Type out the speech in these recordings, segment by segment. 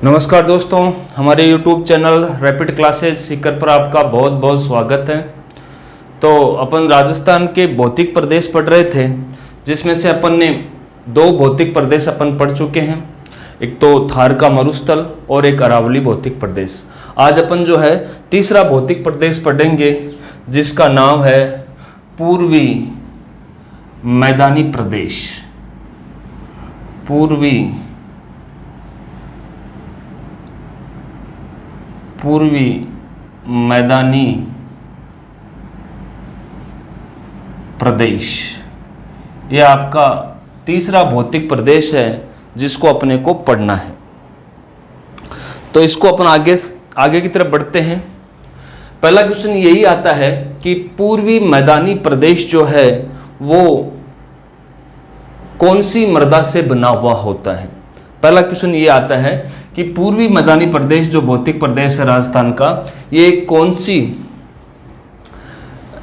नमस्कार दोस्तों, हमारे YouTube channel rapid classes Sikar पर आपका बहुत बहुत स्वागत है। तो अपन राजस्थान के भौतिक प्रदेश पढ़ रहे थे, जिसमें से अपन ने दो भौतिक प्रदेश अपन पढ़ चुके हैं। एक तो थार का मरुस्थल और एक अरावली भौतिक प्रदेश। आज अपन जो है तीसरा भौतिक प्रदेश पढ़ेंगे, जिसका नाम है पूर्वी मैदानी प्रदेश। पूर्वी मैदानी प्रदेश, यह आपका तीसरा भौतिक प्रदेश है जिसको अपने को पढ़ना है। तो इसको अपन आगे की तरफ बढ़ते हैं। पहला क्वेश्चन यही आता है कि पूर्वी मैदानी प्रदेश जो है वो कौन सी मृदा से बना हुआ होता है। पहला क्वेश्चन ये आता है कि पूर्वी मैदानी प्रदेश जो भौतिक प्रदेश है राजस्थान का, ये कौन सी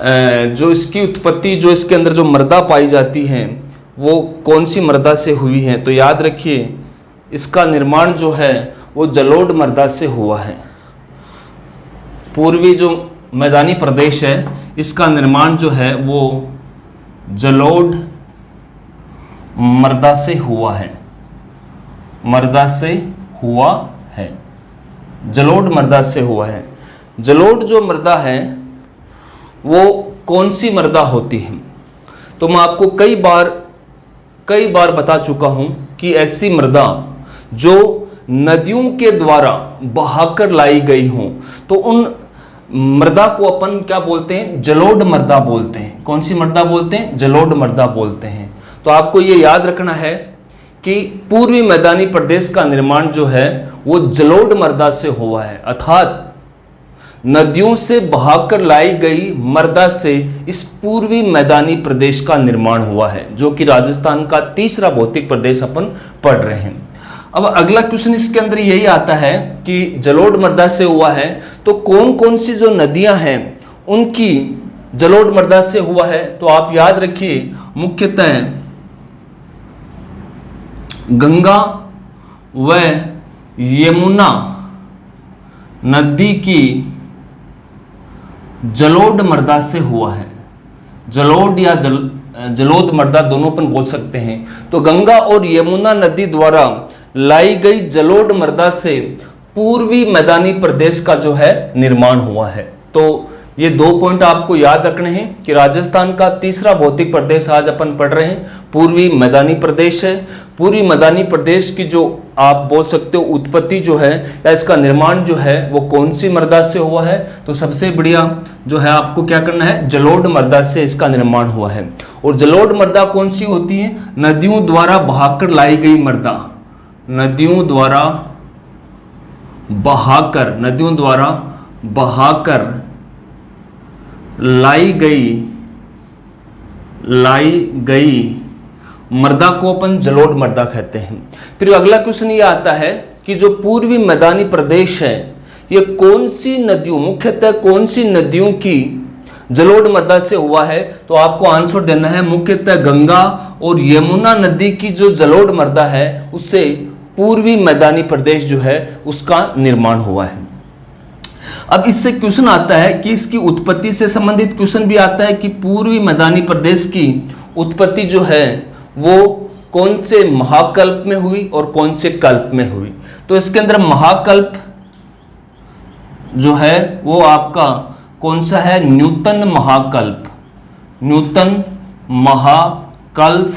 जो इसकी उत्पत्ति, जो इसके अंदर जो मृदा पाई जाती है वो कौन सी मृदा से हुई है। तो याद रखिए, इसका निर्माण जो है वो जलोढ़ मृदा से हुआ है। पूर्वी जो मैदानी प्रदेश है इसका निर्माण जो है वो जलोढ़ मृदा से हुआ है। जलोढ़ मृदा से हुआ है। जलोढ़ जो मृदा है वो कौन सी मृदा होती है। तो मैं आपको कई बार बता चुका हूं कि ऐसी मृदा जो नदियों के द्वारा बहाकर लाई गई हो, तो उन मृदा को अपन क्या बोलते हैं, जलोढ़ मृदा बोलते हैं। कौन सी मृदा बोलते हैं, जलोढ़ मृदा बोलते हैं। तो आपको ये याद रखना है कि पूर्वी मैदानी प्रदेश का निर्माण जो है वो जलोढ़ मृदा से हुआ है, अर्थात नदियों से बहाकर लाई गई मृदा से इस पूर्वी मैदानी प्रदेश का निर्माण हुआ है, जो कि राजस्थान का तीसरा भौतिक प्रदेश अपन पढ़ रहे हैं। अब अगला क्वेश्चन इसके अंदर यही आता है कि जलोढ़ मृदा से हुआ है, तो कौन कौन सी जो नदियां हैं उनकी जलोढ़ मृदा से हुआ है। तो आप याद रखिए, मुख्यतः गंगा व यमुना नदी की जलोढ़ मृदा से हुआ है। जलोढ़ या जलोढ़ मृदा दोनों अपन बोल सकते हैं। तो गंगा और यमुना नदी द्वारा लाई गई जलोढ़ मृदा से पूर्वी मैदानी प्रदेश का जो है निर्माण हुआ है। तो ये दो पॉइंट आपको याद रखने हैं कि राजस्थान का तीसरा भौतिक प्रदेश आज अपन पढ़ रहे हैं, पूर्वी मैदानी प्रदेश है। पूर्वी मैदानी प्रदेश की जो आप बोल सकते हो उत्पत्ति जो है या इसका निर्माण जो है वो कौन सी मृदा से हुआ है। तो सबसे बढ़िया जो है आपको क्या करना है, जलोढ़ मृदा से इसका निर्माण हुआ है। और जलोढ़ मृदा कौन सी होती है, नदियों द्वारा बहाकर लाई गई मृदा। नदियों द्वारा बहाकर लाई गई मृदा को अपन जलोढ़ मृदा कहते हैं। फिर अगला क्वेश्चन ये आता है कि जो पूर्वी मैदानी प्रदेश है ये कौन सी नदियों, मुख्यतः कौन सी नदियों की जलोढ़ मृदा से हुआ है। तो आपको आंसर देना है, मुख्यतः गंगा और यमुना नदी की जो जलोढ़ मृदा है उससे पूर्वी मैदानी प्रदेश जो है उसका निर्माण हुआ है। अब इससे क्वेश्चन आता है कि इसकी उत्पत्ति से संबंधित क्वेश्चन भी आता है कि पूर्वी मैदानी प्रदेश की उत्पत्ति जो है वो कौन से महाकल्प में हुई और कौन से कल्प में हुई। तो इसके अंदर महाकल्प जो है वो आपका कौन सा है, न्यूटन महाकल्प,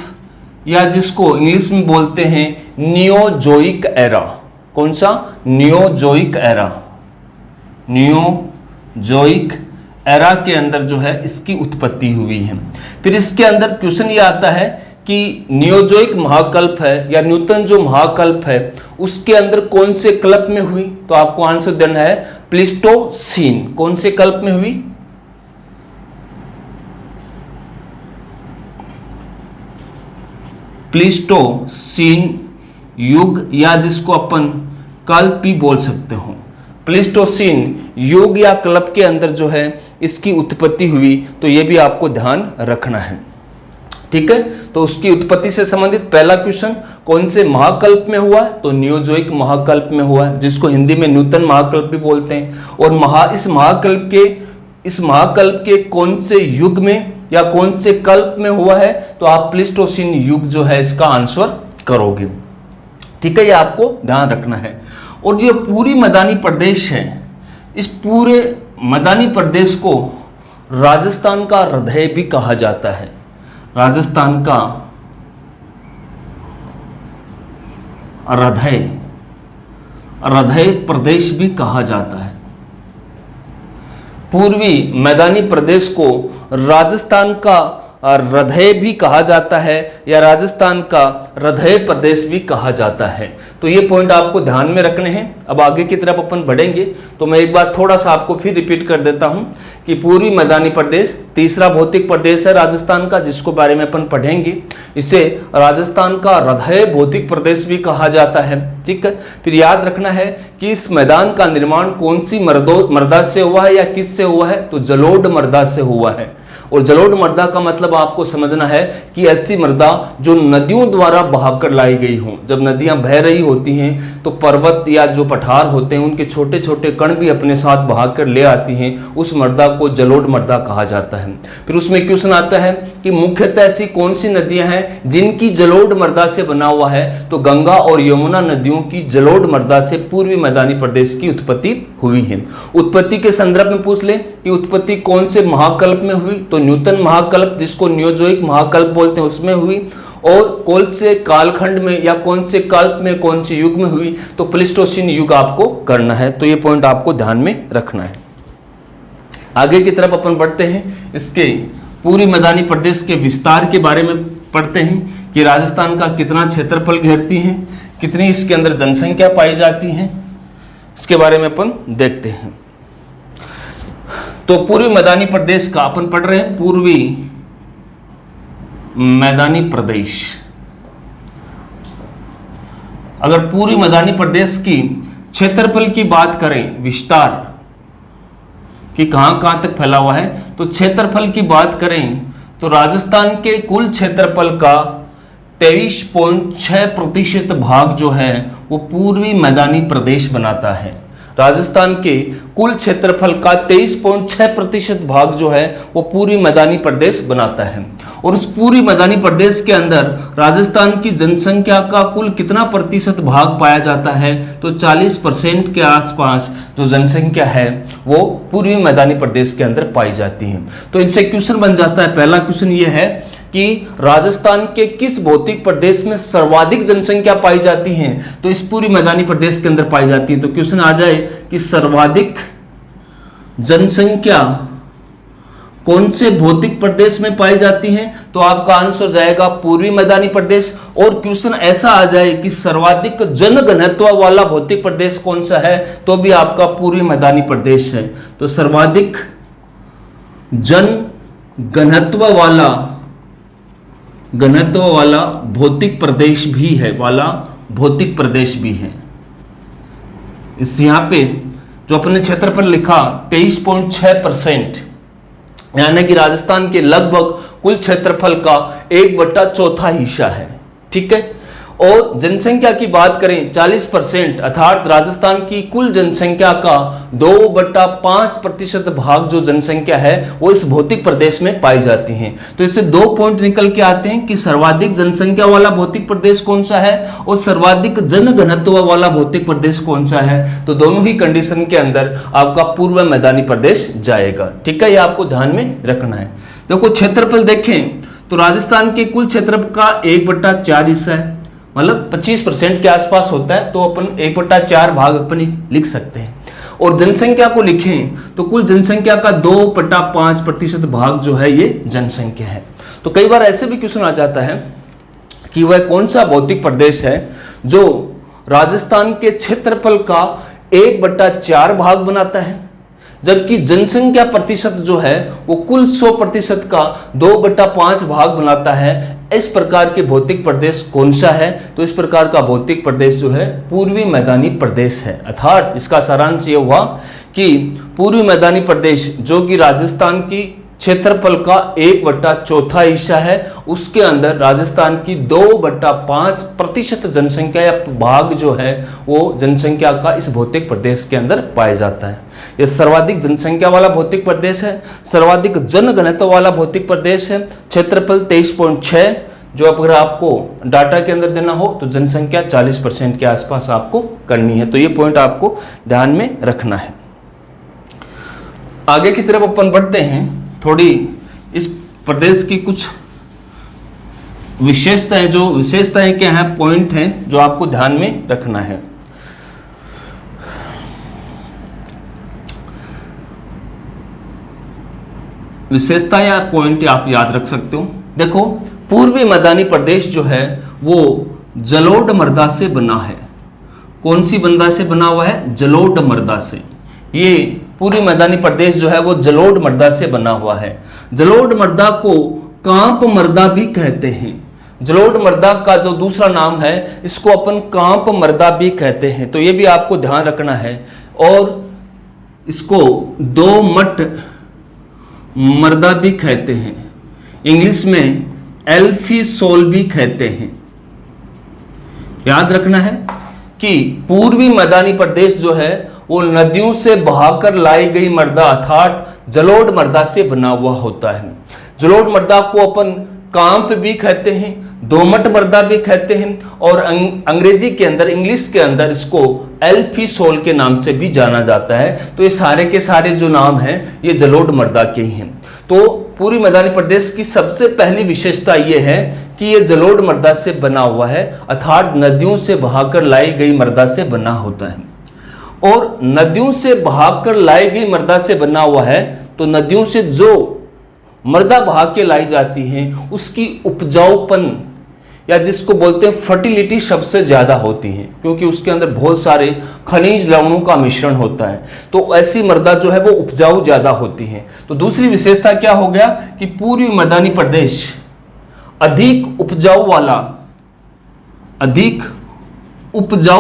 या जिसको इंग्लिश में बोलते हैं नियोजोइक एरा। कौन सा, नियोजोइक एरा के अंदर जो है इसकी उत्पत्ति हुई है। फिर इसके अंदर क्वेश्चन ये आता है कि नियोजोइक महाकल्प है या न्यूटन जो महाकल्प है उसके अंदर कौन से कल्प में हुई। तो आपको आंसर देना है प्लीस्टोसीन। कौन से कल्प में हुई, प्लीस्टोसीन युग, या जिसको अपन कल्प भी बोल सकते हो। प्लीस्टोसीन युग या कल्प के अंदर जो है इसकी उत्पत्ति हुई। तो ये भी आपको ध्यान रखना है। ठीक है। तो उसकी उत्पत्ति से संबंधित पहला क्वेश्चन, कौन से महाकल्प में हुआ है? तो नियोजोइक महाकल्प में हुआ है, जिसको हिंदी में नूतन महाकल्प भी बोलते हैं। और इस महाकल्प के कौन से युग में या कौन से कल्प में हुआ है? तो आप प्लीस्टोसीन युग जो है इसका आंसर करोगे, ठीक है। ये आपको ध्यान रखना है। और जो पूरी मैदानी प्रदेश है, इस पूरे मैदानी प्रदेश को राजस्थान का हृदय भी कहा जाता है। राजस्थान का हृदय प्रदेश भी कहा जाता है। पूर्वी मैदानी प्रदेश को राजस्थान का हृदय भी कहा जाता है या राजस्थान का हृदय प्रदेश भी कहा जाता है। तो ये पॉइंट आपको ध्यान में रखने हैं। अब आगे की तरफ अपन बढ़ेंगे तो मैं एक बार थोड़ा सा आपको फिर रिपीट कर देता हूं कि पूर्वी मैदानी प्रदेश तीसरा भौतिक प्रदेश है राजस्थान का, जिसको बारे में अपन पढ़ेंगे। इसे राजस्थान का हृदय भौतिक प्रदेश भी कहा जाता है, ठीक है। फिर याद रखना है कि इस मैदान का निर्माण कौन सी मृदा से हुआ है या किस से हुआ है? तो जलोढ़ मृदा से हुआ है। और जलोढ़ मृदा का मतलब आपको समझना है कि ऐसी मृदा जो नदियों द्वारा बहाकर लाई गई हो। जब नदियां बह रही होती हैं तो पर्वत या जो पठार होते हैं उनके छोटे छोटे कण भी अपने साथ बहाकर ले आती हैं, उस मृदा को जलोढ़ मृदा कहा जाता है। फिर उसमें क्वेश्चन आता है कि मुख्यतः ऐसी कौन सी नदियां हैं जिनकी जलोढ़ मृदा से बना हुआ है? तो गंगा और यमुना नदियों की जलोढ़ मृदा से पूर्वी मैदानी प्रदेश की उत्पत्ति हुई है। उत्पत्ति के संदर्भ में पूछ ले कि उत्पत्ति कौन से महाकल्प में हुई? तो नूतन महाकल्प, जिसको नियोजोइक महाकल्प बोलते हैं, उसमें हुई। और कौन से कालखंड में या कौन से कल्प में, कौन से युग में हुई? तो प्लीस्टोसीन युग आपको करना है। तो ये पॉइंट आपको ध्यान में रखना है। आगे की तरफ अपन बढ़ते हैं। इसके पूरी मैदानी प्रदेश के विस्तार के बारे में पढ़ते हैं कि राजस्थान का कितना क्षेत्रफल घेरती है, कितनी इसके अंदर जनसंख्या पाई जाती है, इसके बारे में अपन देखते हैं। तो पूर्वी मैदानी प्रदेश का अपन पढ़ रहे हैं, पूर्वी मैदानी प्रदेश। अगर पूर्वी मैदानी प्रदेश की क्षेत्रफल की बात करें, विस्तार कि कहां तक फैला हुआ है, तो क्षेत्रफल की बात करें तो राजस्थान के कुल क्षेत्रफल का 23.6% भाग जो है वो पूर्वी मैदानी प्रदेश बनाता है। राजस्थान के कुल क्षेत्रफल का 23.6% भाग जो है वो पूर्वी मैदानी प्रदेश बनाता है। और उस पूर्वी मैदानी प्रदेश के अंदर राजस्थान की जनसंख्या का कुल कितना प्रतिशत भाग पाया जाता है? तो 40% के आसपास जो जनसंख्या है वो पूर्वी मैदानी प्रदेश के अंदर पाई जाती है। तो इनसे क्वेश्चन बन जाता है। पहला क्वेश्चन ये है कि राजस्थान के किस भौतिक प्रदेश में सर्वाधिक जनसंख्या पाई जाती है? तो इस पूरी मैदानी प्रदेश के अंदर पाई जाती है। तो क्वेश्चन आ जाए कि सर्वाधिक जनसंख्या कौन से भौतिक प्रदेश में पाई जाती है? तो आपका आंसर जाएगा पूर्वी मैदानी प्रदेश। और क्वेश्चन ऐसा आ जाए कि सर्वाधिक जनघनत्व वाला भौतिक प्रदेश कौन सा है? तो भी आपका पूर्वी मैदानी प्रदेश है। तो सर्वाधिक जनघनत्व वाला भौतिक प्रदेश भी है, भौतिक प्रदेश भी है। इस यहाँ पे जो अपने क्षेत्रफल लिखा 23.6%, यानी कि राजस्थान के लगभग कुल क्षेत्रफल का 1/4 हिस्सा है, ठीक है। और जनसंख्या की बात करें 40%, अर्थात राजस्थान की कुल जनसंख्या का 2/5% भाग जो जनसंख्या है वो इस भौतिक प्रदेश में पाई जाती है। तो इससे 2 पॉइंट निकल के आते हैं कि सर्वाधिक जनसंख्या वाला भौतिक प्रदेश कौन सा है और सर्वाधिक जनघनत्व वाला भौतिक प्रदेश कौन सा है। तो दोनों ही कंडीशन के अंदर आपका पूर्व मैदानी प्रदेश जाएगा, ठीक है। ये आपको ध्यान में रखना है। देखो क्षेत्रफल देखें तो राजस्थान के कुल क्षेत्रफल का 1/4 हिस्सा है, मतलब 25% के आसपास होता है। तो अपन 1/4 भाग अपन लिख सकते हैं। और जनसंख्या को लिखें तो कुल जनसंख्या का 2/5% भाग जो है ये जनसंख्या है। तो कई बार ऐसे भी क्वेश्चन आ जाता है कि वह कौन सा भौतिक प्रदेश है जो राजस्थान के क्षेत्रफल का 1/4 भाग बनाता है, जबकि जनसंख्या प्रतिशत जो है वो कुल 100% का 2/5 भाग बनाता है। इस प्रकार के भौतिक प्रदेश कौन सा है? तो इस प्रकार का भौतिक प्रदेश जो है पूर्वी मैदानी प्रदेश है। अर्थात इसका सारांश ये हुआ कि पूर्वी मैदानी प्रदेश जो कि राजस्थान की क्षेत्रफल का 1/4 हिस्सा है, उसके अंदर राजस्थान की 2/5% जनसंख्या या भाग जो है वो जनसंख्या का इस भौतिक प्रदेश के अंदर पाया जाता है। यह सर्वाधिक जनसंख्या वाला भौतिक प्रदेश है, सर्वाधिक जनघनत्व वाला भौतिक प्रदेश है। क्षेत्रफल 23.6, जो अगर आपको डाटा के अंदर देना हो तो जनसंख्या 40% के आसपास आपको करनी है। तो ये पॉइंट आपको ध्यान में रखना है। आगे की तरफ अपन बढ़ते हैं। थोड़ी इस प्रदेश की कुछ विशेषताएं, जो विशेषताएं क्या हैं, पॉइंट हैं जो आपको ध्यान में रखना है। विशेषता या पॉइंट आप याद रख सकते हो। देखो, पूर्वी मैदानी प्रदेश जो है वो जलोढ़ मृदा से बना है। कौन सी मृदा से बना हुआ है? जलोढ़ मृदा से। ये पूर्वी मैदानी प्रदेश जो है वो जलोढ़ मृदा से बना हुआ है। जलोढ़ मृदा को कांप मृदा भी कहते हैं। जलोढ़ मृदा का जो दूसरा नाम है इसको अपन कांप मृदा भी कहते हैं। तो ये भी आपको ध्यान रखना है। और इसको दोमट मृदा भी कहते हैं, इंग्लिश में एल्फी सोल भी कहते हैं। याद रखना है कि पूर्वी मैदानी प्रदेश जो है वो नदियों से बहाकर लाई गई मृदा अर्थात जलोढ़ मृदा से बना हुआ होता है। जलोढ़ मृदा को अपन कांप भी कहते हैं, दोमट मृदा भी कहते हैं, और अंग्रेजी के अंदर, इंग्लिश के अंदर इसको एल्फी सोल के नाम से भी जाना जाता है। तो ये सारे के सारे जो नाम हैं ये जलोढ़ मृदा के ही हैं। तो पूर्वी मैदानी प्रदेश की सबसे पहली विशेषता ये है कि ये जलोढ़ मृदा से बना हुआ है, अर्थात नदियों से बहाकर लाई गई मृदा से बना होता है। और नदियों से बहाकर लाई गई मृदा से बना हुआ है तो नदियों से जो मृदा बहा के लाई जाती है उसकी उपजाऊपन या जिसको बोलते हैं फर्टिलिटी सबसे ज़्यादा होती है, क्योंकि उसके अंदर बहुत सारे खनिज लवणों का मिश्रण होता है। तो ऐसी मृदा जो है वो उपजाऊ ज़्यादा होती है। तो दूसरी विशेषता क्या हो गया कि पूर्वी मैदानी प्रदेश अधिक उपजाऊ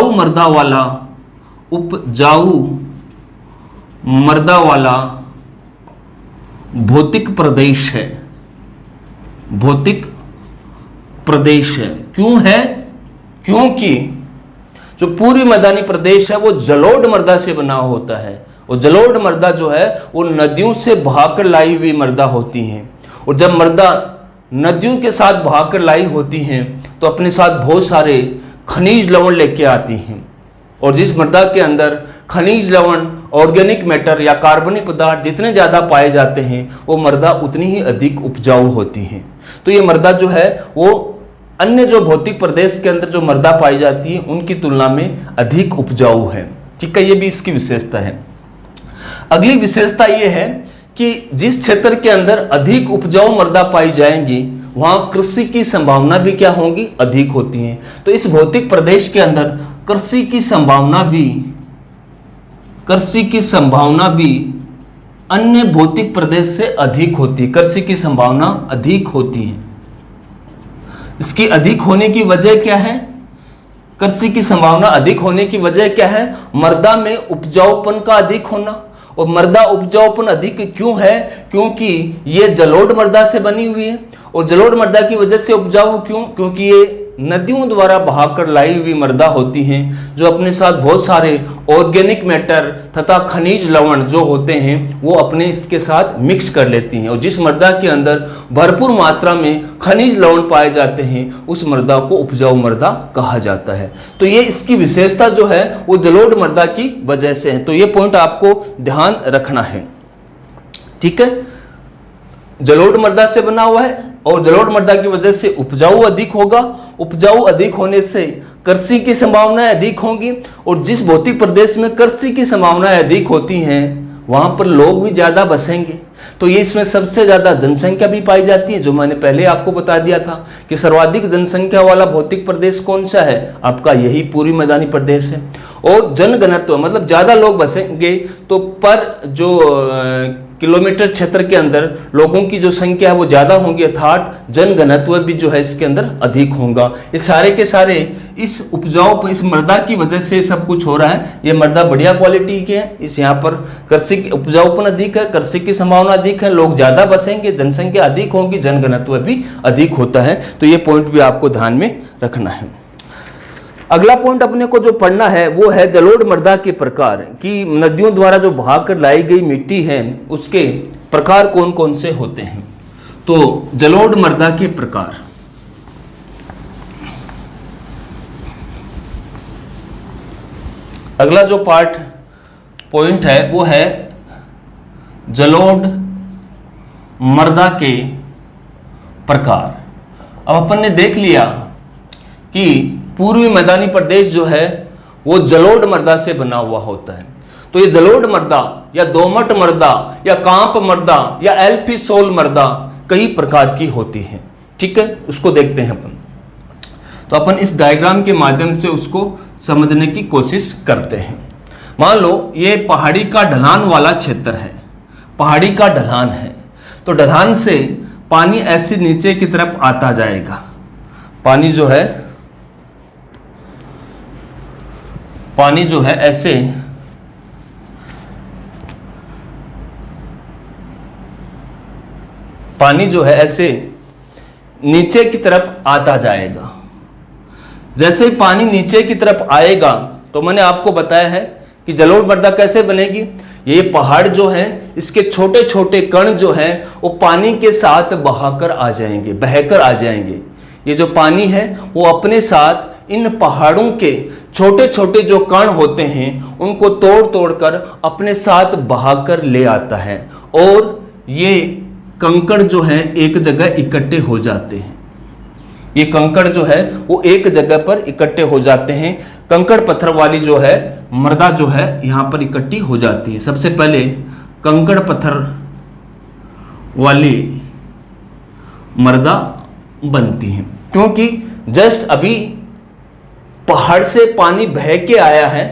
मृदा वाला भौतिक प्रदेश है। क्यों है? क्योंकि जो पूर्वी मैदानी प्रदेश है वो जलोढ़ मृदा से बना होता है, और जलोढ़ मृदा जो है वो नदियों से बहाकर लाई हुई मृदा होती है। और जब मृदा नदियों के साथ बहाकर लाई होती हैं तो अपने साथ बहुत सारे खनिज लवण लेके आती हैं, और जिस मृदा के अंदर खनिज लवण, ऑर्गेनिक मैटर या कार्बनिक पदार्थ जितने ज़्यादा पाए जाते हैं वो मृदा उतनी ही अधिक उपजाऊ होती है। तो ये मृदा जो है वो अन्य जो भौतिक प्रदेश के अंदर जो मृदा पाई जाती है उनकी तुलना में अधिक उपजाऊ है। ठीक है, ये भी इसकी विशेषता है। अगली विशेषता ये है कि जिस क्षेत्र के अंदर अधिक उपजाऊ मृदा पाई जाएंगी वहां कृषि की संभावना भी क्या होंगी? अधिक होती हैं। तो इस भौतिक प्रदेश के अंदर कृषि की संभावना भी अन्य भौतिक प्रदेश से अधिक होती है। कृषि की संभावना अधिक होती है। इसकी अधिक होने की वजह क्या है? कृषि की संभावना अधिक होने की वजह क्या है? मृदा में उपजाऊपन का अधिक होना। और मृदा उपजाऊपन अधिक क्यों है? क्योंकि ये जलोढ़ मृदा से बनी हुई है, और जलोढ़ मृदा की वजह से उपजाऊ क्यों? क्योंकि ये नदियों द्वारा बहाकर लाई हुई मृदा होती हैं जो अपने साथ बहुत सारे ऑर्गेनिक मैटर तथा खनिज लवण जो होते हैं वो अपने इसके साथ मिक्स कर लेती हैं, और जिस मृदा के अंदर भरपूर मात्रा में खनिज लवण पाए जाते हैं उस मृदा को उपजाऊ मृदा कहा जाता है। तो ये इसकी विशेषता जो है वो जलोढ़ मृदा की वजह से है। तो ये पॉइंट आपको ध्यान रखना है। ठीक है, जलोढ़ मृदा से बना हुआ है और जलोढ़ मृदा की वजह से उपजाऊ अधिक होगा। उपजाऊ अधिक होने से कृषि की संभावनाएं अधिक होंगी, और जिस भौतिक प्रदेश में कृषि की संभावनाएं अधिक होती हैं वहां पर लोग भी ज़्यादा बसेंगे। तो ये इसमें सबसे ज़्यादा जनसंख्या भी पाई जाती है, जो मैंने पहले आपको बता दिया था कि सर्वाधिक जनसंख्या वाला भौतिक प्रदेश कौन सा है? आपका यही पूर्वी मैदानी प्रदेश है। और जनघनत्व मतलब ज़्यादा लोग बसेंगे तो पर जो किलोमीटर क्षेत्र के अंदर लोगों की जो संख्या है वो ज़्यादा होगी, अर्थात जनघनत्व भी जो है इसके अंदर अधिक होगा। ये सारे के सारे इस उपजाऊ, इस मृदा की वजह से सब कुछ हो रहा है। ये मृदा बढ़िया क्वालिटी की है, इस यहाँ पर कृषि उपजाऊपन अधिक है, कृषि की संभावना अधिक है, लोग ज़्यादा बसेंगे, जनसंख्या अधिक होगी, जनघनत्व भी अधिक होता है। तो ये पॉइंट भी आपको ध्यान में रखना है। अगला पॉइंट अपने को जो पढ़ना है वो है जलोढ़ मृदा के प्रकार, कि नदियों द्वारा जो बहा कर लाई गई मिट्टी है उसके प्रकार कौन कौन से होते हैं। तो जलोढ़ मृदा के प्रकार, अगला जो पार्ट पॉइंट है वो है जलोढ़ मृदा के प्रकार। अब अपन ने देख लिया कि पूर्वी मैदानी प्रदेश जो है वो जलोढ़ मृदा से बना हुआ होता है। तो ये जलोढ़ मृदा या दोमट मृदा या कांप मृदा या एल्फी सोल मृदा कई प्रकार की होती है। ठीक है, उसको देखते हैं अपन। तो अपन इस डायग्राम के माध्यम से उसको समझने की कोशिश करते हैं। मान लो ये पहाड़ी का ढलान वाला क्षेत्र है, पहाड़ी का ढलान है, तो ढलान से पानी ऐसे नीचे की तरफ आता जाएगा। पानी जो है ऐसे ऐसे नीचे की तरफ आता जाएगा। जैसे ही पानी नीचे की तरफ आएगा तो मैंने आपको बताया है कि जलोढ़ मृदा कैसे बनेगी। ये पहाड़ जो है इसके छोटे छोटे कण जो हैं वो पानी के साथ बहकर आ जाएंगे। ये जो पानी है वो अपने साथ इन पहाड़ों के छोटे छोटे जो कण होते हैं उनको तोड़ तोड़ कर अपने साथ बहाकर ले आता है, और ये कंकड़ जो है एक जगह इकट्ठे हो जाते हैं। ये कंकड़ जो है वो एक जगह पर इकट्ठे हो जाते हैं। कंकड़ पत्थर वाली जो है मृदा जो है यहाँ पर इकट्ठी हो जाती है। सबसे पहले कंकड़ पत्थर वाली मृदा बनती है, क्योंकि जस्ट अभी पहाड़ से पानी बह के आया है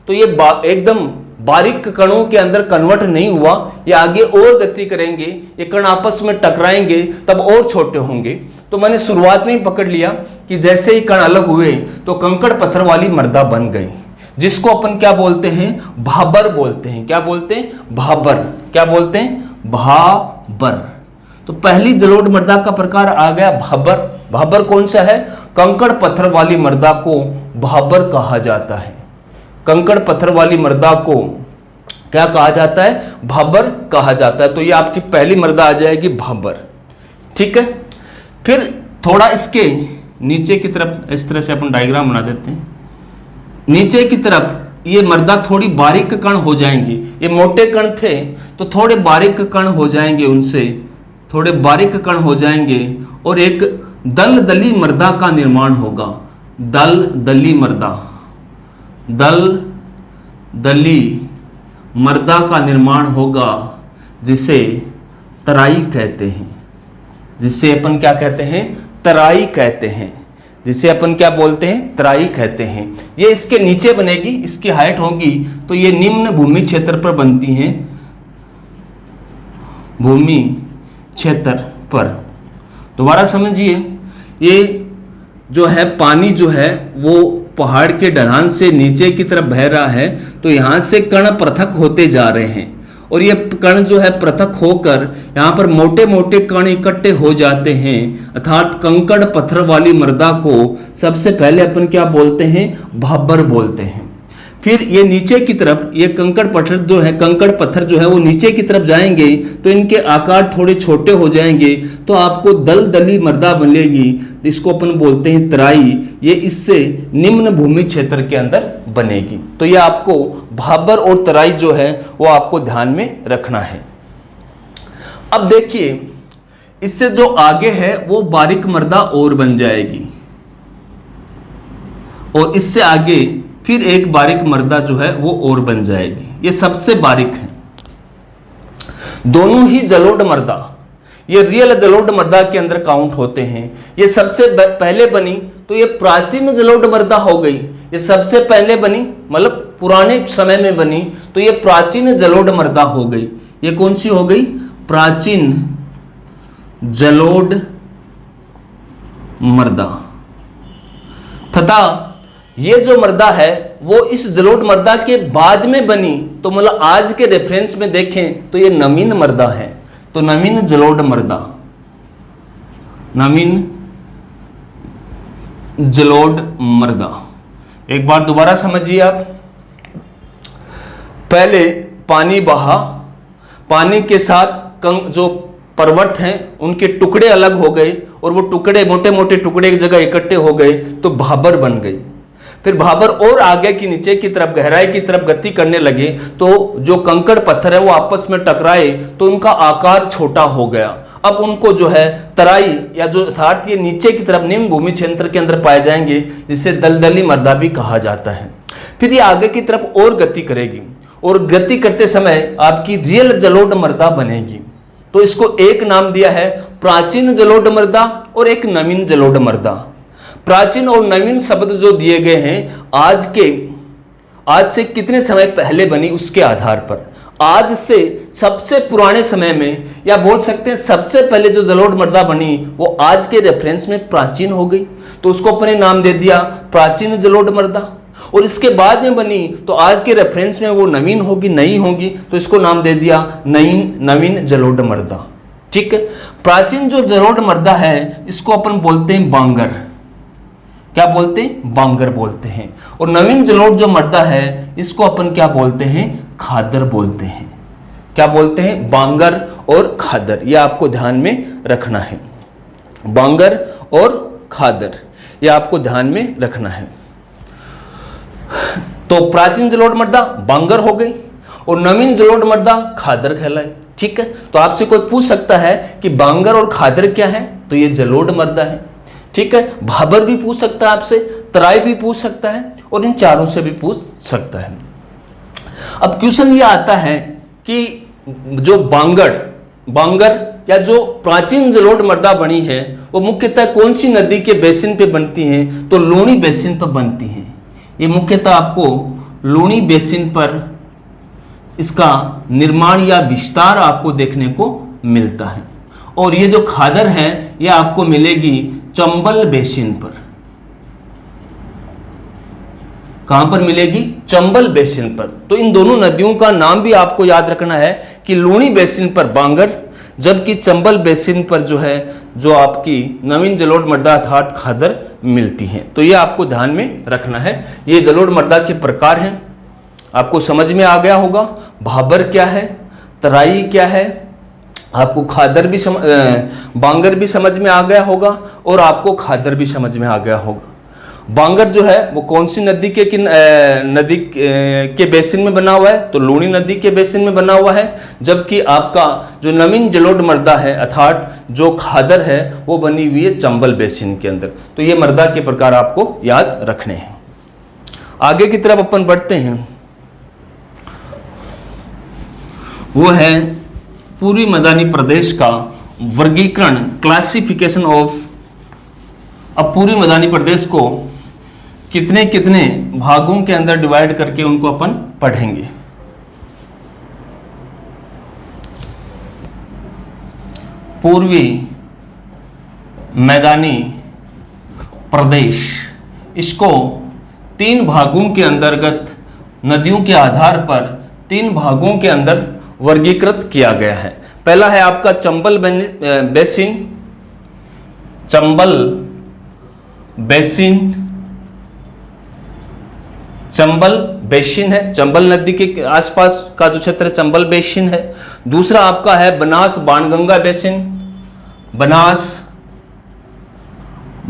तो ये एकदम बारीक कणों के अंदर कन्वर्ट नहीं हुआ, ये आगे और गति करेंगे, ये कण आपस में टकराएंगे तब और छोटे होंगे। तो मैंने शुरुआत में ही पकड़ लिया कि जैसे ही कण अलग हुए तो कंकड़ पत्थर वाली मृदा बन गई, जिसको अपन क्या बोलते हैं, भाबर बोलते हैं। क्या बोलते हैं, भाबर। क्या बोलते हैं, भाबर। तो पहली जलोढ़ मृदा का प्रकार आ गया भाबर। भाबर कौन सा है, कंकड़ पत्थर वाली मृदा को भाबर कहा जाता है। कंकड़ पत्थर वाली मृदा को क्या कहा जाता है, भाबर कहा जाता है। तो ये आपकी पहली मृदा आ जाएगी भाबर। ठीक है, फिर थोड़ा इसके नीचे की तरफ इस तरह से अपन डायग्राम बना देते हैं। नीचे की तरफ ये मृदा थोड़ी बारीक कण हो जाएंगी। ये मोटे कण थे तो थोड़े बारीक कण हो जाएंगे, उनसे थोड़े बारीक कण हो जाएंगे और एक दल दली मृदा का निर्माण होगा। दल दली मृदा, दल दली मृदा का निर्माण होगा, जिसे तराई कहते हैं। जिसे अपन क्या कहते हैं, तराई कहते हैं। जिसे अपन क्या बोलते हैं, तराई कहते हैं। ये इसके नीचे बनेगी, इसकी हाइट होगी तो ये निम्न भूमि क्षेत्र पर बनती हैं, भूमि क्षेत्र पर। दोबारा समझिए, ये जो है पानी जो है वो पहाड़ के ढलान से नीचे की तरफ बह रहा है, तो यहाँ से कण पृथक होते जा रहे हैं और ये कण जो है पृथक होकर यहाँ पर मोटे मोटे कण इकट्ठे हो जाते हैं, अर्थात कंकड़ पत्थर वाली मृदा को सबसे पहले अपन क्या बोलते हैं, भाबर बोलते हैं। फिर ये नीचे की तरफ ये कंकड़ पत्थर जो है वो नीचे की तरफ जाएंगे तो इनके आकार थोड़े छोटे हो जाएंगे, तो आपको दल दली मृदा बनेगी, इसको अपन बोलते हैं तराई। ये इससे निम्न भूमि क्षेत्र के अंदर बनेगी। तो ये आपको भाबर और तराई जो है वो आपको ध्यान में रखना है। अब देखिए, इससे जो आगे है वो बारीक मृदा और बन जाएगी और इससे आगे फिर एक बारीक मृदा जो है वो और बन जाएगी। ये सबसे बारीक है। दोनों ही जलोढ़ मृदा ये रियल जलोढ़ मृदा के अंदर काउंट होते हैं। ये सबसे पहले बनी तो ये प्राचीन जलोढ़ मृदा हो गई। ये सबसे पहले बनी मतलब पुराने समय में बनी तो ये प्राचीन जलोढ़ मृदा हो गई। ये कौन सी हो गई? प्राचीन जलोढ़ मृदा। तथा ये जो मृदा है वो इस जलोढ़ मृदा के बाद में बनी, तो मतलब आज के रेफरेंस में देखें तो ये नवीन मृदा है। तो नवीन जलोढ़ मृदा, नवीन जलोढ़ मृदा। एक बार दोबारा समझिए आप। पहले पानी बहा, पानी के साथ जो पर्वत हैं उनके टुकड़े अलग हो गए और वो टुकड़े मोटे मोटे टुकड़े एक जगह इकट्ठे हो गए तो भाबर बन गई। फिर भाबर और आगे की नीचे की तरफ गहराई की तरफ गति करने लगे तो जो कंकड़ पत्थर है वो आपस में टकराए तो उनका आकार छोटा हो गया। अब उनको जो है तराई या जो अर्थात ये नीचे की तरफ निम्न भूमि क्षेत्र के अंदर पाए जाएंगे, जिसे दलदली मृदा भी कहा जाता है। फिर ये आगे की तरफ और गति करेगी और गति करते समय आपकी रियल जलोढ़ मृदा बनेगी। तो इसको एक नाम दिया है प्राचीन जलोढ़ मृदा और एक नवीन जलोढ़ मृदा। प्राचीन और नवीन शब्द जो दिए गए हैं आज से कितने समय पहले बनी उसके आधार पर, आज से सबसे पुराने समय में या बोल सकते हैं सबसे पहले जो जलोढ़ मृदा बनी वो आज के रेफरेंस में प्राचीन हो गई, तो उसको अपने नाम दे दिया प्राचीन जलोढ़ मृदा। और इसके बाद में बनी तो आज के रेफरेंस में वो नवीन होगी, नई होगी, तो इसको नाम दे दिया नवीन जलोढ़ मृदा। ठीक है। प्राचीन जो जलोढ़ मृदा है इसको अपन बोलते हैं बांगर। क्या बोलते हैं? बांगर बोलते हैं। और नवीन जलोढ़ जो मृदा है इसको अपन क्या बोलते हैं? खादर बोलते हैं। क्या बोलते हैं? बांगर और खादर। यह आपको ध्यान में रखना है। बांगर और खादर यह आपको ध्यान में रखना है। तो प्राचीन जलोढ़ मृदा बांगर हो गई और नवीन जलोढ़ मृदा खादर कहलाई। ठीक है। तो आपसे कोई पूछ सकता है कि बांगर और खादर क्या है, तो ये जलोढ़ मृदा है। ठीक है। भाबर भी पूछ सकता है आपसे, तराई भी पूछ सकता है और इन चारों से भी पूछ सकता है। अब क्वेश्चन ये आता है कि जो बांगर या जो प्राचीन जलोढ़ मृदा बनी है वो मुख्यतः कौन सी नदी के बेसिन पे बनती है? तो लूणी बेसिन पर बनती है। ये मुख्यतः आपको लूणी बेसिन पर इसका निर्माण या विस्तार आपको देखने को मिलता है। और ये जो खादर है ये आपको मिलेगी चंबल बेसिन पर। कहां पर मिलेगी? चंबल बेसिन पर। तो इन दोनों नदियों का नाम भी आपको याद रखना है कि लूणी बेसिन पर बांगर, जबकि चंबल बेसिन पर जो है जो आपकी नवीन जलोढ़ मृदा अर्थात खादर मिलती हैं। तो ये आपको ध्यान में रखना है। ये जलोढ़ मृदा के प्रकार हैं, आपको समझ में आ गया होगा। भाबर क्या है, तराई क्या है, आपको खादर भी बांगर भी समझ में आ गया होगा और आपको खादर भी समझ में आ गया होगा। बांगर जो है वो कौन सी नदी के बेसिन में बना हुआ है? तो लूणी नदी के बेसिन में बना हुआ है। जबकि आपका जो नवीन जलोढ़ मृदा है अर्थात जो खादर है वो बनी हुई है चंबल बेसिन के अंदर। तो ये मृदा के प्रकार आपको याद रखने हैं। आगे की तरफ अपन बढ़ते हैं, वो है पूर्वी मैदानी प्रदेश का वर्गीकरण, क्लासिफिकेशन ऑफ। अब पूर्वी मैदानी प्रदेश को कितने कितने भागों के अंदर डिवाइड करके उनको अपन पढ़ेंगे। पूर्वी मैदानी प्रदेश, इसको 3 भागों के अंतर्गत नदियों के आधार पर 3 भागों के अंदर वर्गीकृत किया गया है। पहला है आपका चंबल बेसिन, चंबल बेसिन है, चंबल नदी के आसपास का जो क्षेत्र चंबल बेसिन है। दूसरा आपका है बनास बाणगंगा बेसिन, बनास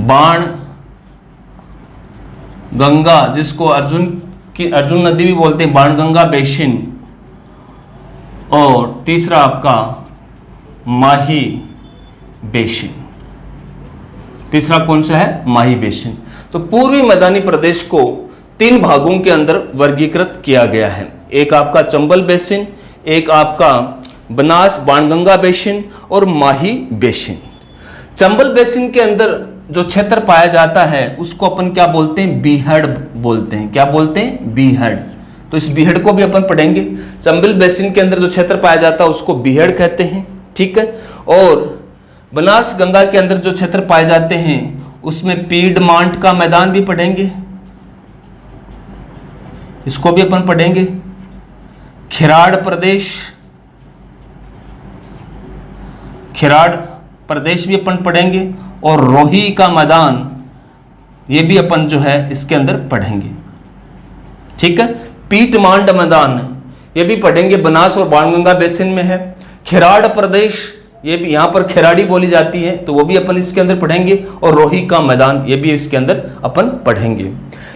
बाण गंगा, जिसको अर्जुन नदी भी बोलते हैं, बाणगंगा बेसिन। और तीसरा आपका माही बेसिन। तीसरा कौन सा है? माही बेसिन। तो पूर्वी मैदानी प्रदेश को 3 भागों के अंदर वर्गीकृत किया गया है। एक आपका चंबल बेसिन, एक आपका बनास बाणगंगा बेसिन और माही बेसिन। चंबल बेसिन के अंदर जो क्षेत्र पाया जाता है उसको अपन क्या बोलते हैं? बीहड़ बोलते हैं। क्या बोलते हैं? बीहड़। तो इस बीहड़ को भी अपन पढ़ेंगे। चंबल बेसिन के अंदर जो क्षेत्र पाया जाता है उसको बीहड़ कहते हैं, ठीक है। और बनास गंगा के अंदर जो क्षेत्र पाए जाते हैं उसमें पीडमांट का मैदान भी पढ़ेंगे, इसको भी अपन पढ़ेंगे। खिराड़ प्रदेश, खिराड़ प्रदेश भी अपन पढ़ेंगे। और रोही का मैदान, ये भी अपन जो है इसके अंदर पढ़ेंगे, ठीक है। पीटमांड मैदान ये भी पढ़ेंगे, बनास और बाणगंगा बेसिन में है। खिराड़ प्रदेश, ये भी यहाँ पर खिराड़ी बोली जाती है, तो वो भी अपन इसके अंदर पढ़ेंगे। और रोही का मैदान, ये भी इसके अंदर अपन पढ़ेंगे।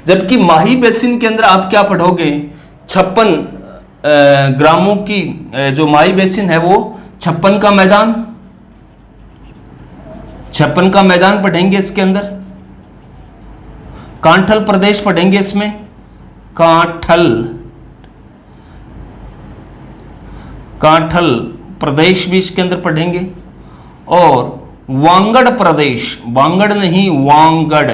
जबकि माही बेसिन के अंदर आप क्या पढ़ोगे, 56 ग्रामों की जो माही बेसिन है वो 56 का मैदान, 56 का मैदान पढ़ेंगे इसके अंदर। कांठल प्रदेश पढ़ेंगे इसमें, कांठल प्रदेश भी इसके अंदर पढ़ेंगे। और वांगड़ प्रदेश, वांगड़ नहीं वांगड़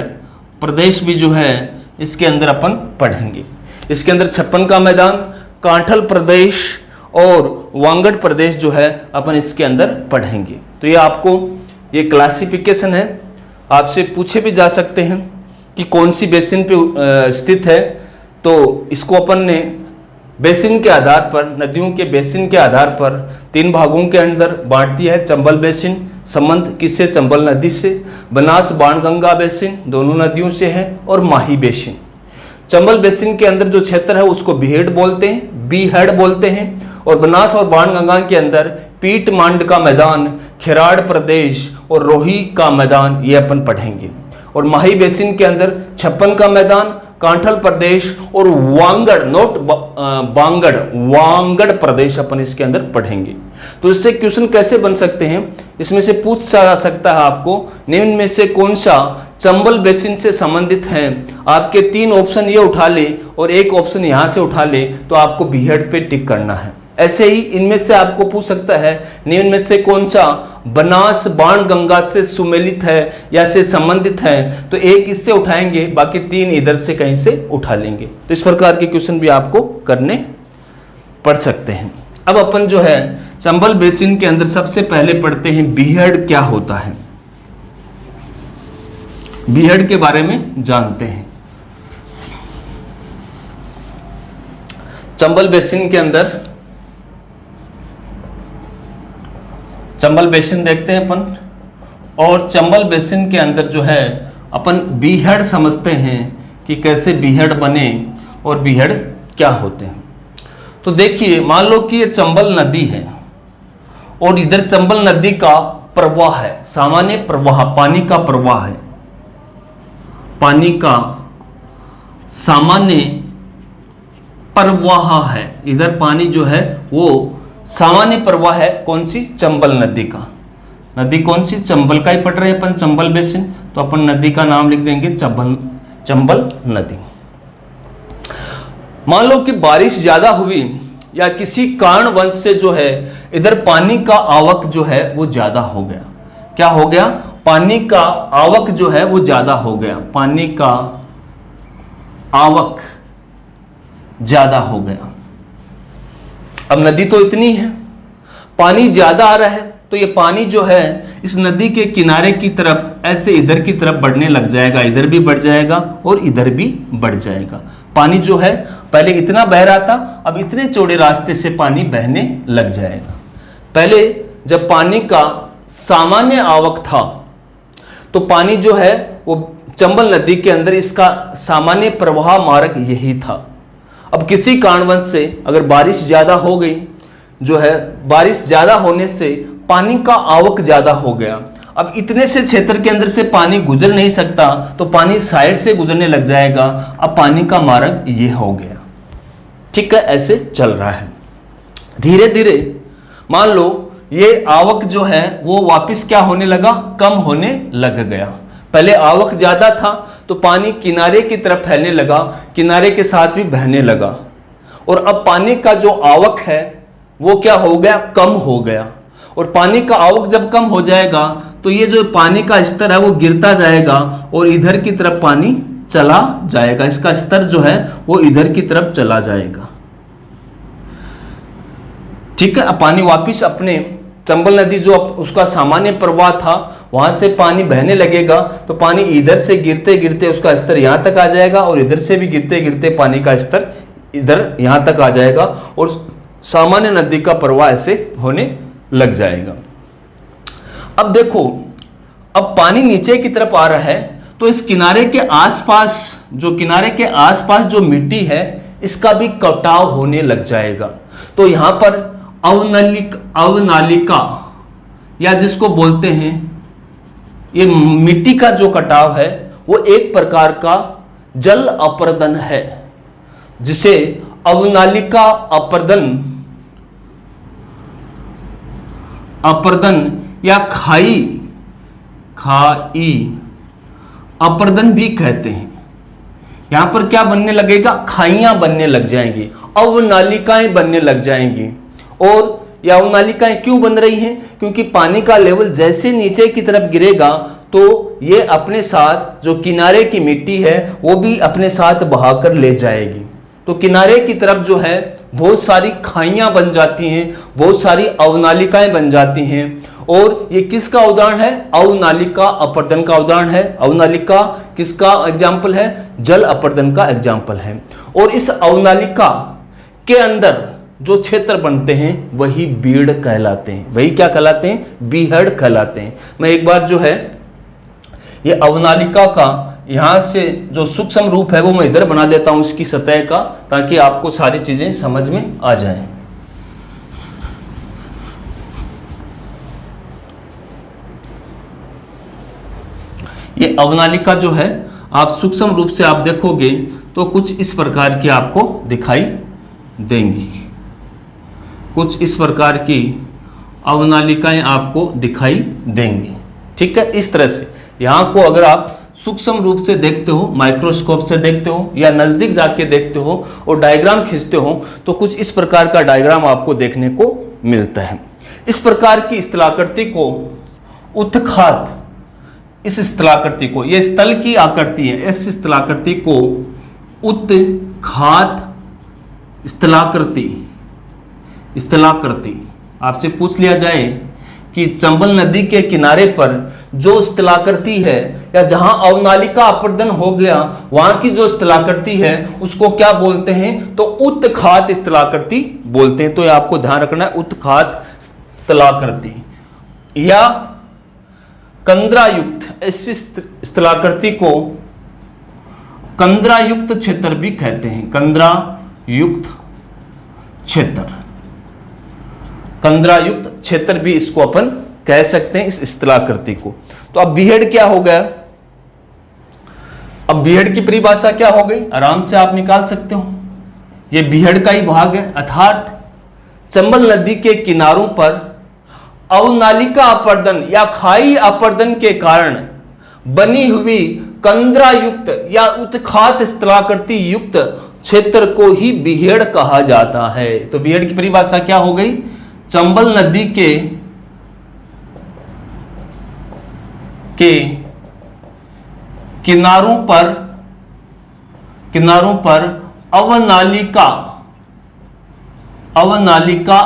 प्रदेश भी जो है इसके अंदर अपन पढ़ेंगे। इसके अंदर 56 का मैदान, कांठल प्रदेश और वांगड़ प्रदेश जो है अपन इसके अंदर पढ़ेंगे। तो ये आपको ये क्लासिफिकेशन है, आपसे पूछे भी जा सकते हैं कि कौन सी बेसिन पे स्थित है। तो इसको अपन ने बेसिन के आधार पर, नदियों के बेसिन के आधार पर 3 भागों के अंदर बांट दिया है। चंबल बेसिन संबंध किससे, चंबल नदी से। बनास बाणगंगा बेसिन दोनों नदियों से है। और माही बेसिन, चंबल बेसिन के अंदर जो क्षेत्र है उसको बीहड़ बोलते हैं, बीहड़ बोलते हैं। और बनास और बाणगंगा के अंदर पीटमांड का मैदान, खिराड़ प्रदेश और रोही का मैदान, ये अपन पढ़ेंगे। और माही बेसिन के अंदर 56 का मैदान, कांठल प्रदेश और वांगड़, नोट बांगड़, वांगड़ प्रदेश अपन इसके अंदर पढ़ेंगे। तो इससे क्वेश्चन कैसे बन सकते हैं, इसमें से पूछा जा सकता है आपको निम्न में से कौन सा चंबल बेसिन से संबंधित है। आपके 3 ऑप्शन ये उठा ले और एक ऑप्शन यहाँ से उठा ले, तो आपको बीहड़ पे टिक करना है। ऐसे ही इनमें से आपको पूछ सकता है निम्न में से कौन सा बनास बाणगंगा से सुमेलित है या से संबंधित है, तो एक इससे उठाएंगे, बाकी 3 इधर से कहीं से उठा लेंगे। तो इस प्रकार के क्वेश्चन भी आपको करने पड़ सकते हैं। अब अपन जो है चंबल बेसिन के अंदर सबसे पहले पढ़ते हैं बीहड़ क्या होता है, बीहड़ के बारे में जानते हैं। चंबल बेसिन के अंदर, चंबल बेसिन देखते हैं अपन। और चंबल बेसिन के अंदर जो है अपन बीहड़ समझते हैं कि कैसे बीहड़ बने और बीहड़ क्या होते हैं। तो देखिए, मान लो कि ये चंबल नदी है और इधर चंबल नदी का प्रवाह है, सामान्य प्रवाह, पानी का प्रवाह है, पानी का सामान्य प्रवाह है। इधर पानी जो है वो सामान्य प्रवाह है, कौन सी, चंबल नदी का। नदी कौन सी, चंबल का ही पढ़ रहे हैं अपन, चंबल बेसिन। तो अपन नदी का नाम लिख देंगे चंबल नदी। मान लो कि बारिश ज्यादा हुई या किसी कारणवश से जो है इधर पानी का आवक जो है वो ज्यादा हो गया। क्या हो गया, पानी का आवक जो है वो ज्यादा हो गया, पानी का आवक ज्यादा हो गया। अब नदी तो इतनी है, पानी ज्यादा आ रहा है, तो ये पानी जो है इस नदी के किनारे की तरफ ऐसे इधर की तरफ बढ़ने लग जाएगा, इधर भी बढ़ जाएगा और इधर भी बढ़ जाएगा। पानी जो है पहले इतना बह रहा था, अब इतने चौड़े रास्ते से पानी बहने लग जाएगा। पहले जब पानी का सामान्य आवक था तो पानी जो है वो चंबल नदी के अंदर इसका सामान्य प्रवाह मार्ग यही था। अब किसी कारणवश से अगर बारिश ज़्यादा हो गई, जो है बारिश ज़्यादा होने से पानी का आवक ज़्यादा हो गया। अब इतने से क्षेत्र के अंदर से पानी गुजर नहीं सकता, तो पानी साइड से गुजरने लग जाएगा। अब पानी का मार्ग ये हो गया, ठीक है, ऐसे चल रहा है। धीरे धीरे मान लो ये आवक जो है वो वापस क्या होने लगा, कम होने लग गया। पहले आवक ज्यादा था तो पानी किनारे की तरफ फैलने लगा, किनारे के साथ भी बहने लगा। और अब पानी का जो आवक है वो क्या हो गया, कम हो गया। और पानी का आवक जब कम हो जाएगा तो ये जो पानी का स्तर है वो गिरता जाएगा और इधर की तरफ पानी चला जाएगा, इसका स्तर जो है वो इधर की तरफ चला जाएगा। ठीक है, अब पानी वापिस अपने चंबल नदी जो उसका सामान्य प्रवाह था वहां से पानी बहने लगेगा, तो पानी इधर से गिरते गिरते उसका स्तर यहां तक आ जाएगा और इधर से भी गिरते गिरते पानी का स्तर इधर यहां तक आ जाएगा और सामान्य नदी का प्रवाह ऐसे होने लग जाएगा। अब देखो, अब पानी नीचे की तरफ आ रहा है तो इस किनारे के आसपास जो मिट्टी है इसका भी कटाव होने लग जाएगा। तो यहां पर अवनालिका या जिसको बोलते हैं ये मिट्टी का जो कटाव है वो एक प्रकार का जल अपर्दन है, जिसे अवनालिका अपर्दन या खाई अपर्दन भी कहते हैं। यहां पर क्या बनने लगेगा, खाइयां बनने लग जाएंगी, अवनालिकाएं बनने लग जाएंगी। और ये अवनालिकाएं क्यों बन रही हैं, क्योंकि पानी का लेवल जैसे नीचे की तरफ गिरेगा तो ये अपने साथ जो किनारे की मिट्टी है वो भी अपने साथ बहाकर ले जाएगी। तो किनारे की तरफ जो है बहुत सारी खाइयां बन जाती हैं, बहुत सारी अवनालिकाएं बन जाती हैं। और ये किसका उदाहरण है, अवनालिका अपर्दन का उदाहरण है। अवनालिका किसका एग्जाम्पल है, जल अपर्दन का एग्जाम्पल है। और इस अवनालिका के अंदर जो क्षेत्र बनते हैं वही बीड़ कहलाते हैं। वही क्या कहलाते हैं, बीहड़ कहलाते हैं। मैं एक बार जो है ये अवनालिका का यहां से जो सूक्ष्म रूप है वो मैं इधर बना देता हूं इसकी सतह का, ताकि आपको सारी चीजें समझ में आ जाएं। ये अवनालिका जो है आप सूक्ष्म रूप से आप देखोगे तो कुछ इस प्रकार की आपको दिखाई देंगी। कुछ इस प्रकार की अवनालिकाएं आपको दिखाई देंगी। ठीक है, इस तरह से यहां को अगर आप सूक्ष्म रूप से देखते हो, माइक्रोस्कोप से देखते हो या नजदीक जाके देखते हो और डायग्राम खींचते हो तो कुछ इस प्रकार का डायग्राम आपको देखने को मिलता है। इस प्रकार की स्थलाकृति को उत्खात, इस स्थलाकृति को, ये स्थल की आकृति है, इस स्थलाकृति को उत्खात स्थलाकृति आपसे पूछ लिया जाए कि चंबल नदी के किनारे पर जो स्थलाकृति है या जहां अवनालिका अपर्दन हो गया वहां की जो स्थलाकृति है उसको क्या बोलते हैं, तो उत्खात स्थलाकृति बोलते हैं। तो ये आपको ध्यान रखना है, उत्खात स्थलाकृति या कंदरायुक्त, ऐसी स्थलाकृति को कंदरायुक्त क्षेत्र भी कहते हैं। कंदरायुक्त क्षेत्र, कंदरायुक्त क्षेत्र भी इसको अपन कह सकते हैं, इस स्थलाकृति को। तो अब बीहड़ क्या हो गया, अब बीहड़ की परिभाषा क्या हो गई, आराम से आप निकाल सकते हो। ये बीहड़ का ही भाग है, अर्थात चंबल नदी के किनारों पर अवनालिका अपर्दन या खाई अपर्दन के कारण बनी हुई कंदरायुक्त या उत्खात स्थलाकृति युक्त क्षेत्र को ही बीहड़ कहा जाता है। तो बीहड़ की परिभाषा क्या हो गई, चंबल नदी के किनारों पर अवनालिका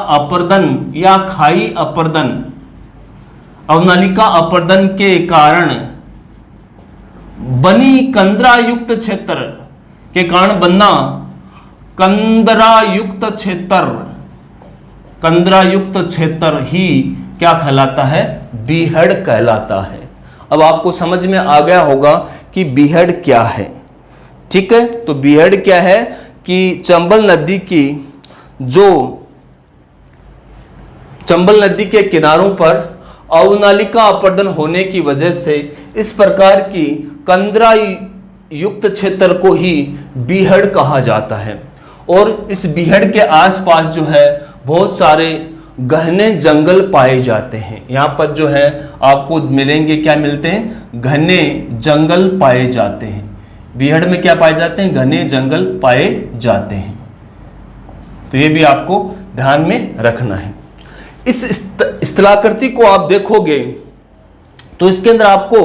अपर्दन या खाई अपर्दन, अवनालिका अपर्दन के कारण बनी कंदरायुक्त क्षेत्र के कारण बनना कंदरायुक्त क्षेत्र ही क्या कहलाता है, बीहड़ कहलाता है। अब आपको समझ में आ गया होगा कि बीहड़ क्या है। ठीक है, तो बीहड़ क्या है कि चंबल नदी की जो चंबल नदी के किनारों पर अवनालिका अपर्दन होने की वजह से इस प्रकार की कंदरायुक्त क्षेत्र को ही बीहड़ कहा जाता है। और इस बीहड़ के आसपास जो है बहुत सारे घने जंगल पाए जाते हैं। यहाँ पर जो है आपको मिलेंगे, क्या मिलते हैं, घने जंगल पाए जाते हैं। बीहड़ में क्या पाए जाते हैं, घने जंगल पाए जाते हैं। तो ये भी आपको ध्यान में रखना है। इस स्थलाकृति को आप देखोगे तो इसके अंदर आपको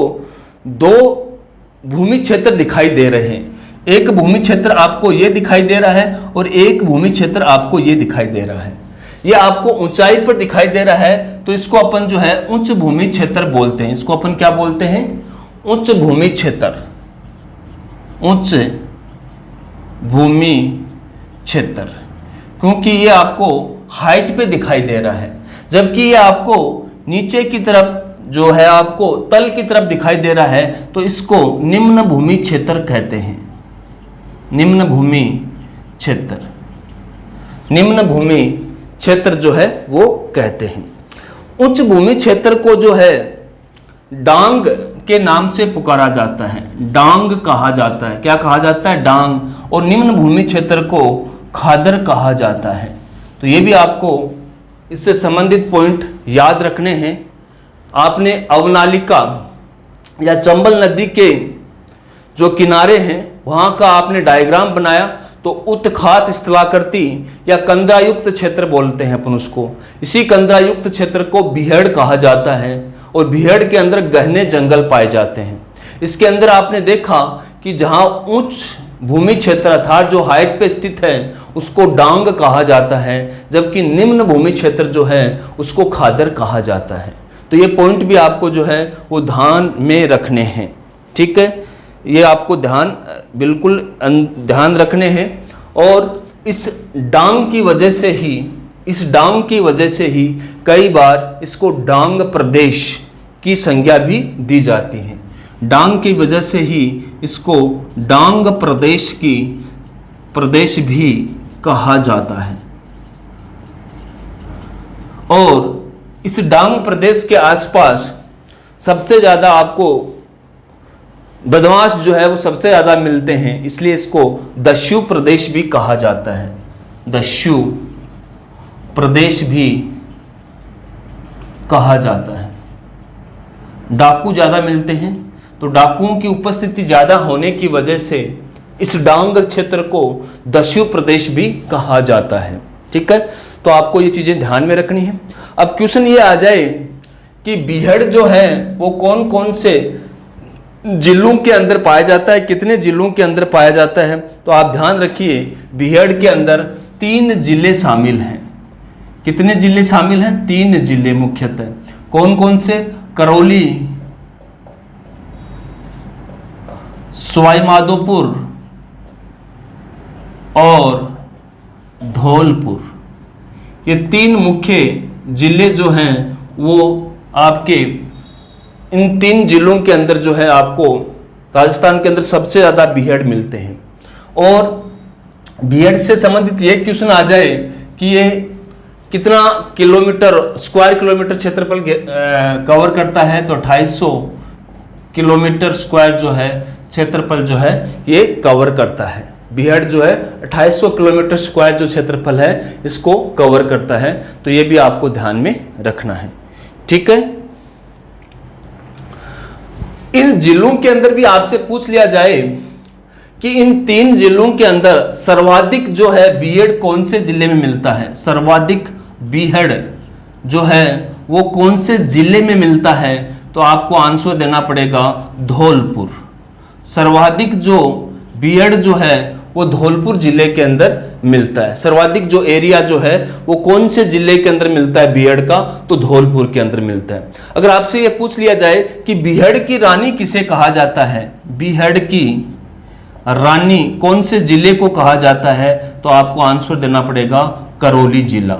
दो भूमि क्षेत्र दिखाई दे रहे हैं। एक भूमि क्षेत्र आपको ये दिखाई दे रहा है और एक भूमि क्षेत्र आपको ये दिखाई दे रहा है। ये आपको ऊंचाई पर दिखाई दे रहा है तो इसको अपन जो है उच्च भूमि क्षेत्र बोलते हैं। इसको अपन क्या बोलते हैं? उच्च भूमि क्षेत्र। उच्च भूमि क्षेत्र, क्योंकि ये आपको हाइट पे दिखाई दे रहा है, जबकि ये आपको नीचे की तरफ जो है आपको तल की तरफ दिखाई दे रहा है तो इसको निम्न भूमि क्षेत्र कहते हैं। निम्न भूमि क्षेत्र, निम्न भूमि क्षेत्र जो है वो कहते हैं। उच्च भूमि क्षेत्र को जो है डांग के नाम से पुकारा जाता है। डांग कहा जाता है। क्या कहा जाता है? डांग। और निम्न भूमि क्षेत्र को खादर कहा जाता है। तो ये भी आपको इससे संबंधित पॉइंट याद रखने हैं। आपने अवनालिका या चंबल नदी के जो किनारे हैं वहाँ का आपने डायग्राम बनाया तो उत्खात स्थलाकृति या कंदरायुक्त क्षेत्र बोलते हैं अपन उसको। इसी कंदरायुक्त क्षेत्र को बीहड़ कहा जाता है और बीहड़ के अंदर गहने जंगल पाए जाते हैं। इसके अंदर आपने देखा कि जहाँ उच्च भूमि क्षेत्र अर्थात जो हाइट पे स्थित है उसको डांग कहा जाता है, जबकि निम्न भूमि क्षेत्र जो है उसको खादर कहा जाता है। तो ये पॉइंट भी आपको जो है वो ध्यान में रखने हैं। ठीक है, ये आपको बिल्कुल ध्यान रखने हैं। और इस डांग की वजह से ही कई बार इसको डांग प्रदेश की संज्ञा भी दी जाती है। डांग की वजह से ही इसको डांग प्रदेश भी कहा जाता है। और इस डांग प्रदेश के आसपास सबसे ज़्यादा आपको बदमाश जो है वो सबसे ज़्यादा मिलते हैं, इसलिए इसको दस्यु प्रदेश भी कहा जाता है। दस्यु प्रदेश भी कहा जाता है। डाकू ज़्यादा मिलते हैं, तो डाकुओं की उपस्थिति ज़्यादा होने की वजह से इस डांग क्षेत्र को दस्यु प्रदेश भी कहा जाता है। ठीक है, तो आपको ये चीज़ें ध्यान में रखनी है। अब क्वेश्चन ये आ जाए कि बीहड़ जो है वो कौन कौन से जिलों के अंदर पाया जाता है, कितने जिलों के अंदर पाया जाता है, तो आप ध्यान रखिए बीहड़ के अंदर 3 जिले शामिल हैं। कितने जिले शामिल हैं? 3 जिले मुख्यतः। कौन कौन से? करौली, सवाईमाधोपुर और धौलपुर। ये 3 मुख्य जिले जो हैं वो आपके इन 3 जिलों के अंदर जो है आपको राजस्थान के अंदर सबसे ज़्यादा बीहड़ मिलते हैं। और बीहड़ से संबंधित ये क्वेश्चन आ जाए कि ये कितना स्क्वायर किलोमीटर क्षेत्रफल कवर करता है, तो 250 किलोमीटर स्क्वायर जो है क्षेत्रफल जो है ये कवर करता है। बीहड़ जो है 250 किलोमीटर स्क्वायर जो क्षेत्रफल है इसको कवर करता है। तो ये भी आपको ध्यान में रखना है। ठीक है, इन जिलों के अंदर भी आपसे पूछ लिया जाए कि इन 3 जिलों के अंदर सर्वाधिक जो है बीहड़ कौन से जिले में मिलता है। सर्वाधिक बीहड़ जो है वो कौन से जिले में मिलता है, तो आपको आंसर देना पड़ेगा धौलपुर। सर्वाधिक जो बीहड़ जो है वो धौलपुर जिले के अंदर मिलता है। सर्वाधिक जो एरिया जो है वो कौन से जिले के अंदर मिलता है बीहड़ का, तो धौलपुर के अंदर मिलता है। अगर आपसे ये पूछ लिया जाए कि बीहड़ की रानी किसे कहा जाता है, बीहड़ की रानी कौन से जिले को कहा जाता है, तो आपको आंसर देना पड़ेगा करौली जिला।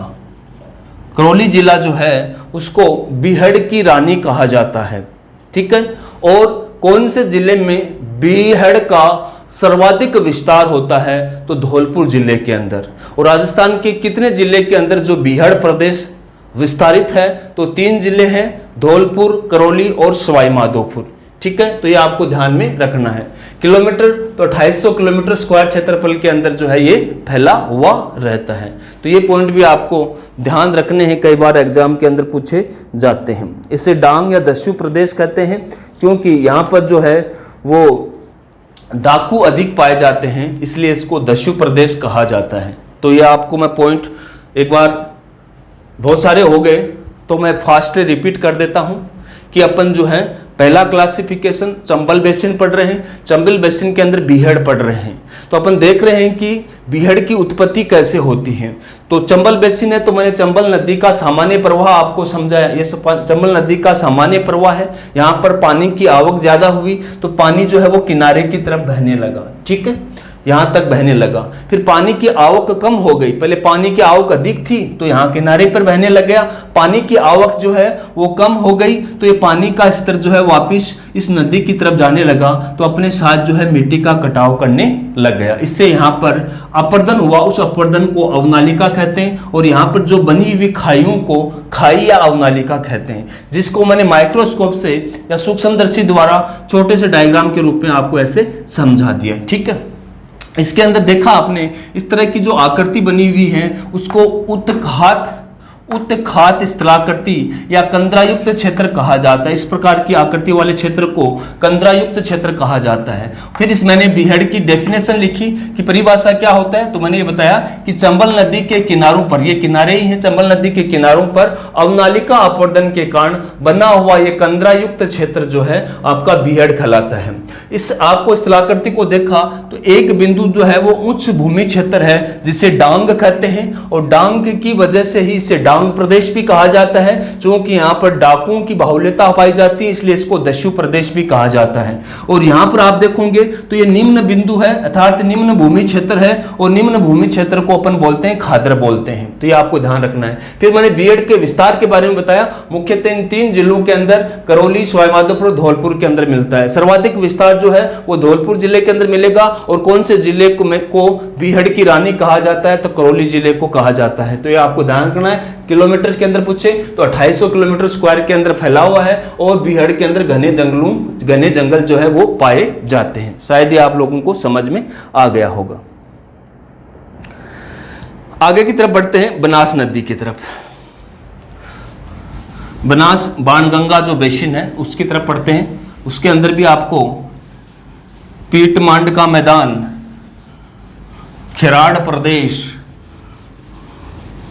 करौली जिला जो है उसको बीहड़ की रानी कहा जाता है। ठीक है, और कौन से जिले में बीहड़ का सर्वाधिक विस्तार होता है, तो धौलपुर जिले के अंदर। और राजस्थान के कितने जिले के अंदर जो बीहड़ प्रदेश विस्तारित है, तो 3 जिले हैं, धौलपुर, करौली और सवाईमाधोपुर। ठीक है, तो ये आपको ध्यान में रखना है। किलोमीटर तो 250 किलोमीटर स्क्वायर क्षेत्रफल के अंदर जो है ये फैला हुआ रहता है। तो ये पॉइंट भी आपको ध्यान रखने हैं, कई बार एग्जाम के अंदर पूछे जाते हैं। इसे डांग या दस्यु प्रदेश कहते हैं क्योंकि यहाँ पर जो है वो डाकू अधिक पाए जाते हैं, इसलिए इसको दस्यु प्रदेश कहा जाता है। तो ये आपको मैं पॉइंट एक बार, बहुत सारे हो गए तो मैं फास्ट रिपीट कर देता हूँ कि अपन जो है पहला क्लासिफिकेशन चंबल बेसिन पढ़ रहे हैं, चंबल बेसिन के अंदर बीहड़ पढ़ रहे हैं। तो अपन देख रहे हैं कि बीहड़ की उत्पत्ति कैसे होती है। तो चंबल बेसिन है तो मैंने चंबल नदी का सामान्य प्रवाह आपको समझाया। ये चंबल नदी का सामान्य प्रवाह है, यहाँ पर पानी की आवक ज्यादा हुई तो पानी जो है वो किनारे की तरफ बहने लगा, ठीक है, यहाँ तक बहने लगा। फिर पानी की आवक कम हो गई, पहले पानी की आवक अधिक थी तो यहाँ किनारे पर बहने लग गया, पानी की आवक जो है वो कम हो गई तो ये पानी का स्तर जो है वापिस इस नदी की तरफ जाने लगा, तो अपने साथ जो है मिट्टी का कटाव करने लग गया। इससे यहाँ पर अपरदन हुआ, उस अपरदन को अवनालिका कहते हैं, और यहाँ पर जो बनी हुई खाइयों को खाई या अवनालिका कहते हैं, जिसको मैंने माइक्रोस्कोप से या सूक्ष्मदर्शी द्वारा छोटे से डायग्राम के रूप में आपको ऐसे समझा दिया, ठीक है। इसके अंदर देखा आपने इस तरह की जो आकृति बनी हुई है उसको उत्खात स्थलाकृति या कंदरायुक्त क्षेत्र कहा जाता है। इस प्रकार की आकृति वाले क्षेत्र को कंदरायुक्त क्षेत्र कहा जाता है। फिर इस मैंने बीहड़ की डेफिनेशन लिखी कि परिभाषा क्या होता है, तो मैंने ये बताया कि चंबल नदी के किनारों पर, ये किनारे ही हैं, चंबल नदी के किनारों पर अवनालिका अपवर्तन के कारण बना हुआ ये कंदरायुक्त क्षेत्र जो है आपका बीहड़ कहलाता है। इस आपको स्थलाकृति को देखा तो एक बिंदु जो है वो उच्च भूमि क्षेत्र है जिसे डांग कहते हैं, और डांग की वजह से ही इसे डांग प्रदेश भी कहा जाता है। क्योंकि यहाँ पर डाकुओं की बाहुल्यता पाई जाती है इसलिए इसको दस्यु प्रदेश भी कहा जाता है। और यहाँ पर आप देखोगे तो ये निम्न बिंदु है, अर्थात निम्न भूमि क्षेत्र है, और निम्न भूमि क्षेत्र को अपन बोलते हैं खादर बोलते हैं, तो ये आपको ध्यान रखना है। फिर मैंने बीहड़ के विस्तार के बारे में बताया, मुख्यतः इन 3 जिलों के अंदर करौली, सवाईमाधोपुर, धौलपुर के अंदर मिलता है। सर्वाधिक विस्तार जो है वो धौलपुर जिले के अंदर मिलेगा, और कौन से जिले को बीहड़ की रानी कहा जाता है, तो करौली जिले को कहा जाता है। तो ये आपको ध्यान रखना है। किलोमीटर के अंदर पूछे तो 2800 किलोमीटर स्क्वायर के अंदर फैला हुआ है, और बीहड़ के अंदर घने जंगल जो है वो पाए जाते हैं। शायद ये आप लोगों को समझ में आ गया होगा। आगे की तरफ बढ़ते हैं, बनास नदी की तरफ। बनास बाणगंगा जो बेसिन है उसकी तरफ पढ़ते हैं। उसके अंदर भी आपको पीटमांड का मैदान, खिराड़ प्रदेश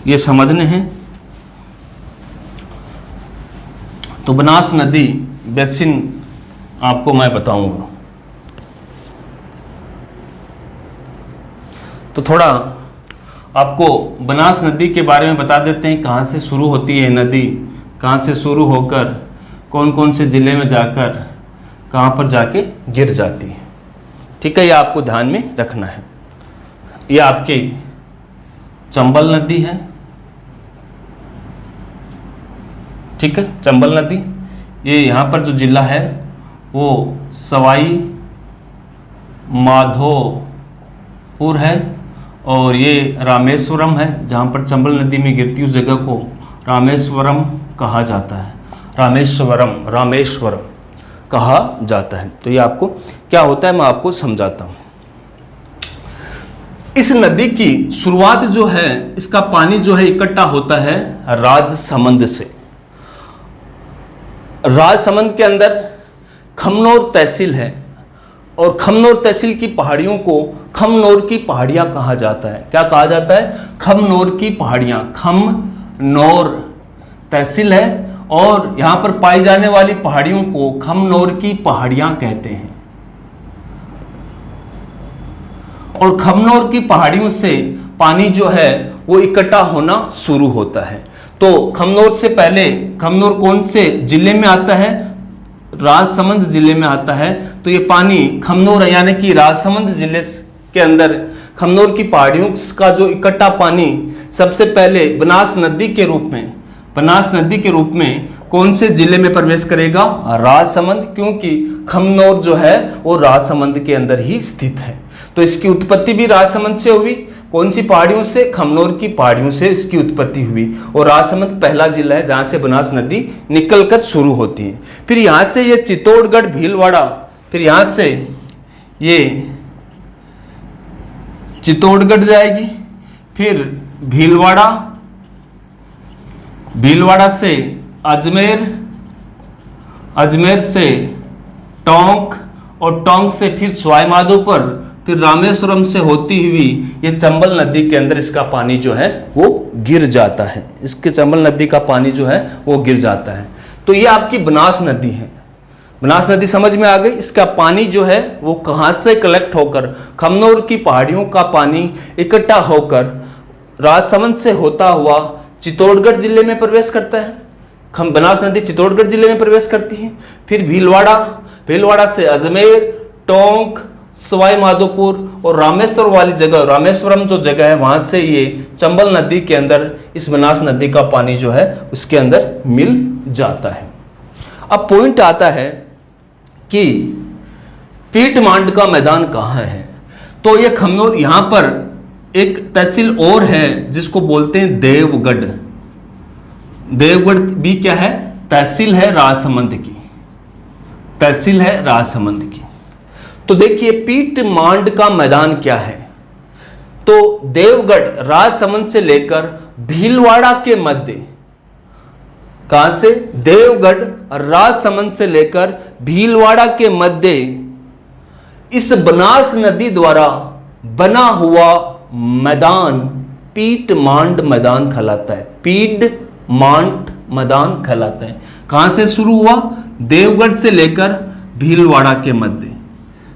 ये समझने हैं। तो बनास नदी बेसिन आपको मैं बताऊंगा। तो थोड़ा आपको बनास नदी के बारे में बता देते हैं, कहाँ से शुरू होती है नदी, कहाँ से शुरू होकर कौन कौन से ज़िले में जाकर कहाँ पर जाके गिर जाती है, ठीक है। ये आपको ध्यान में रखना है। ये आपकी चंबल नदी है, ठीक है, चंबल नदी। ये यहाँ पर जो जिला है वो सवाई माधोपुर है, और ये रामेश्वरम है, जहाँ पर चंबल नदी में गिरती उस जगह को रामेश्वरम कहा जाता है। रामेश्वरम कहा जाता है। तो ये आपको क्या होता है मैं आपको समझाता हूँ। इस नदी की शुरुआत जो है, इसका पानी जो है इकट्ठा होता है राजसमंद से। राजसमंद के अंदर खमनोर तहसील है, और खमनौर तहसील की पहाड़ियों को खमनौर की पहाड़ियाँ कहा जाता है। क्या कहा जाता है? खमनौर की पहाड़ियाँ। खमनौर तहसील है और यहाँ पर पाई जाने वाली पहाड़ियों को खमनौर की पहाड़ियाँ कहते हैं। और खमनौर की पहाड़ियों से पानी जो है वो इकट्ठा होना शुरू होता है। तो खमनौर से पहले, खमनौर कौन से जिले में आता है? राजसमंद जिले में आता है। तो ये पानी खमनौर यानी कि राजसमंद जिले के अंदर खमनौर की पहाड़ियों का जो इकट्ठा पानी सबसे पहले बनास नदी के रूप में कौन से जिले में प्रवेश करेगा? राजसमंद, क्योंकि खमनौर जो है वो राजसमंद के अंदर ही स्थित है। तो इसकी उत्पत्ति भी राजसमंद से हुई। कौन सी पहाड़ियों से? खमनौर की पहाड़ियों से इसकी उत्पत्ति हुई। और राजसमंद पहला जिला है जहां से बनास नदी निकलकर शुरू होती है। फिर यहां से ये चित्तौड़गढ़, भीलवाड़ा, फिर यहां से ये चित्तौड़गढ़ जाएगी, फिर भीलवाड़ा से अजमेर, अजमेर से टोंक, और टोंक से फिर सवाईमाधोपुर, फिर रामेश्वरम से होती हुई ये चंबल नदी के अंदर इसका पानी जो है वो गिर जाता है। इसके चंबल नदी का पानी जो है वो गिर जाता है। तो ये आपकी बनास नदी है। बनास नदी समझ में आ गई। इसका पानी जो है वो कहाँ से कलेक्ट होकर, खमनोर की पहाड़ियों का पानी इकट्ठा होकर राजसमंद से होता हुआ चित्तौड़गढ़ जिले में प्रवेश करता है। बनास नदी चित्तौड़गढ़ जिले में प्रवेश करती है। फिर भीलवाड़ा से अजमेर, टोंक, सवाई माधोपुर और रामेश्वर वाली जगह, रामेश्वरम जो जगह है वहां से ये चंबल नदी के अंदर इस बनास नदी का पानी जो है उसके अंदर मिल जाता है। अब पॉइंट आता है कि पीट मांड का मैदान कहाँ है। तो ये खमनोर, यहां पर एक तहसील और है जिसको बोलते हैं देवगढ़। देवगढ़ भी क्या है, तहसील है राजसमंद की, तहसील है राजसमंद की। तो देखिए पीट मांड का मैदान क्या है। तो देवगढ़ राजसमंद से लेकर भीलवाड़ा के मध्य, कहां से, देवगढ़ राजसमंद से लेकर भीलवाड़ा के मध्य इस बनास नदी द्वारा बना हुआ मैदान पीट मांड मैदान कहलाता है। पीट मांड मैदान कहलाता है। कहां से शुरू हुआ, देवगढ़ से लेकर भीलवाड़ा के मध्य।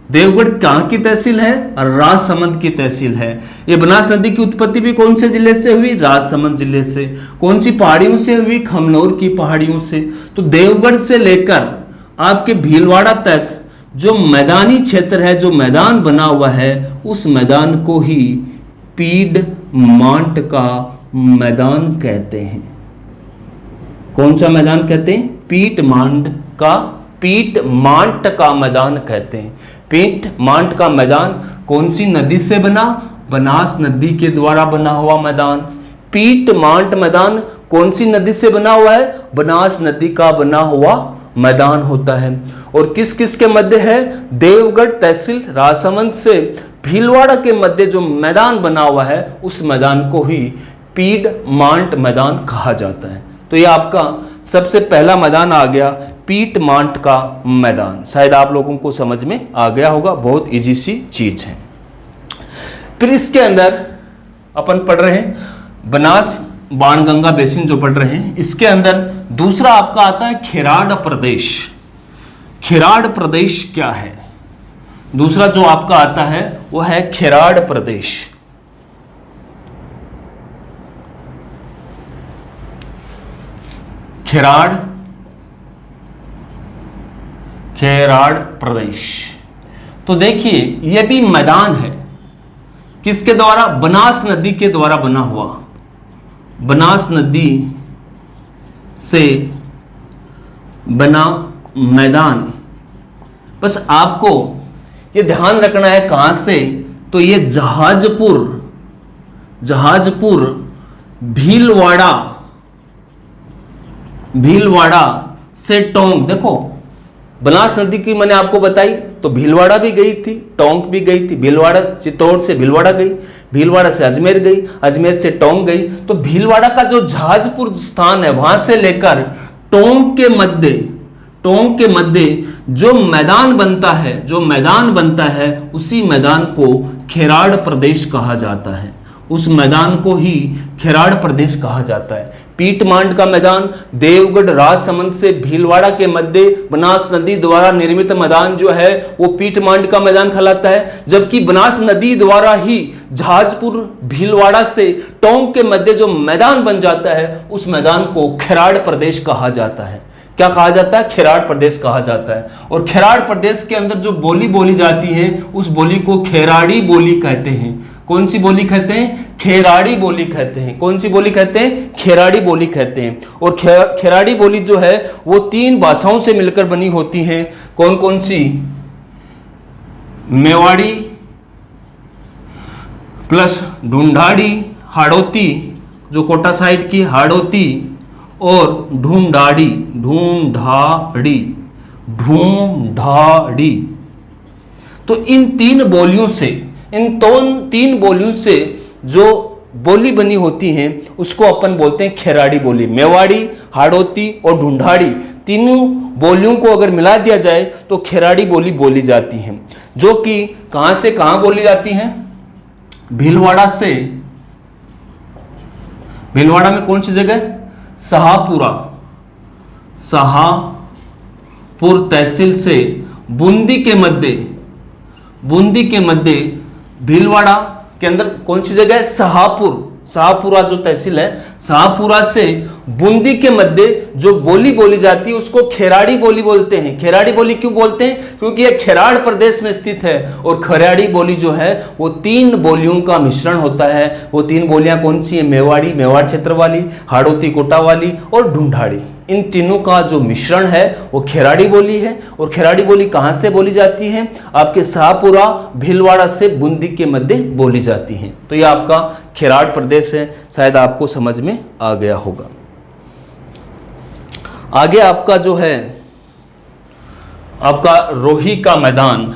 देवगढ़ कहां की तहसील है, राजसमंद की तहसील है। ये बनास नदी की उत्पत्ति भी कौन से जिले से हुई, राजसमंद जिले से। कौन सी पहाड़ियों से हुई, खमनोर की पहाड़ियों से। तो देवगढ़ से लेकर आपके भीलवाड़ा तक जो मैदानी क्षेत्र है, जो मैदान बना हुआ है, उस मैदान को ही पीड मांट का मैदान कहते हैं। कौन सा मैदान कहते हैं, पीट मांट का मैदान कहते हैं। पीट मांट का मैदान कौन सी नदी से बना, बनास नदी के द्वारा बना हुआ मैदान। पीट मांट मैदान कौन सी नदी से बना हुआ है, बनास नदी का बना हुआ मैदान होता है। और किस किस के मध्य है, देवगढ़ तहसील राजसमंद से भीलवाड़ा के मध्य जो मैदान बना हुआ है उस मैदान को ही पीड मांट मैदान कहा जाता है। तो ये आपका सबसे पहला मैदान आ गया, पीट मांट का मैदान। शायद आप लोगों को समझ में आ गया होगा, बहुत इजी सी चीज है। फिर इसके अंदर अपन पढ़ रहे हैं बनास बाणगंगा बेसिन जो पढ़ रहे हैं, इसके अंदर दूसरा आपका आता है खेराड़ प्रदेश। खेराड़ प्रदेश क्या है, दूसरा जो आपका आता है वो है खेराड़ प्रदेश। खेराड़ प्रदेश। तो देखिए यह भी मैदान है, किसके द्वारा, बनास नदी के द्वारा बना हुआ, बनास नदी से बना मैदान। बस आपको ये ध्यान रखना है कहां से, तो ये जहाजपुर भीलवाड़ा से टोंक। देखो बनास नदी की मैंने आपको बताई तो भीलवाड़ा भी गई थी, टोंक भी गई थी। भीलवाड़ा चित्तौड़ से भीलवाड़ा गई, भीलवाड़ा से अजमेर गई, अजमेर से टोंक गई। तो भीलवाड़ा का जो जहाजपुर स्थान है वहां से लेकर टोंक के मध्य जो मैदान बनता है उसी मैदान को खेराड़ प्रदेश कहा जाता है। उस मैदान को ही खेराड़ प्रदेश कहा जाता है। पीट मांड का मैदान देवगढ़ राजसमंद से भीलवाड़ा के मध्य बनास नदी द्वारा निर्मित मैदान जो है वो पीट मांड का मैदान कहलाता है। जबकि बनास नदी द्वारा ही जहाजपुर भीलवाड़ा से टोंक के मध्य जो मैदान बन जाता है उस मैदान को खेराड़ प्रदेश कहा जाता है। क्या कहा जाता है, खेराड़ प्रदेश कहा जाता है। और खेराड़ प्रदेश के अंदर जो बोली बोली जाती है उस बोली को खेराड़ी बोली कहते हैं। कौन सी बोली कहते हैं, खेराड़ी बोली कहते हैं। कौन सी बोली कहते हैं, खेराड़ी बोली कहते हैं। और खेराड़ी बोली जो है वो 3 भाषाओं से मिलकर बनी होती है। कौन कौन सी, मेवाड़ी प्लस ढूंढाड़ी, हाड़ौती जो कोटा साइड की हाड़ौती, और ढूंढाड़ी। तो इन 3 बोलियों से जो बोली बनी होती हैं उसको अपन बोलते हैं खेराड़ी बोली। मेवाड़ी, हाड़ौती और ढूंढाड़ी तीनों बोलियों को अगर मिला दिया जाए तो खेराड़ी बोली बोली जाती है। जो कि कहां से कहां बोली जाती हैं, भीलवाड़ा में कौन सी जगह, भरतपुर तहसील से बूंदी के मध्य भीलवाड़ा के अंदर कौन सी जगह है? शाहपुरा जो तहसील है, शाहपुरा से बूंदी के मध्य जो बोली बोली जाती है उसको खेराड़ी बोली बोलते हैं। खेराड़ी बोली क्यों बोलते हैं? क्योंकि यह खेराड़ प्रदेश में स्थित है और खेराड़ी बोली जो है वो 3 बोलियों का मिश्रण होता है। वो 3 बोलियां कौन सी है? मेवाड़ी, मेवाड़ क्षेत्र वाली, हाड़ौती कोटा वाली और ढूंढाड़ी। इन तीनों का जो मिश्रण है वो खेराड़ी बोली है। और खेराड़ी बोली कहाँ से बोली जाती है? आपके शाहपुरा भीलवाड़ा से बूंदी के मध्य बोली जाती है। तो ये आपका खेराड़ प्रदेश है, शायद आपको समझ में आ गया होगा। आगे आपका जो है आपका रोही का मैदान,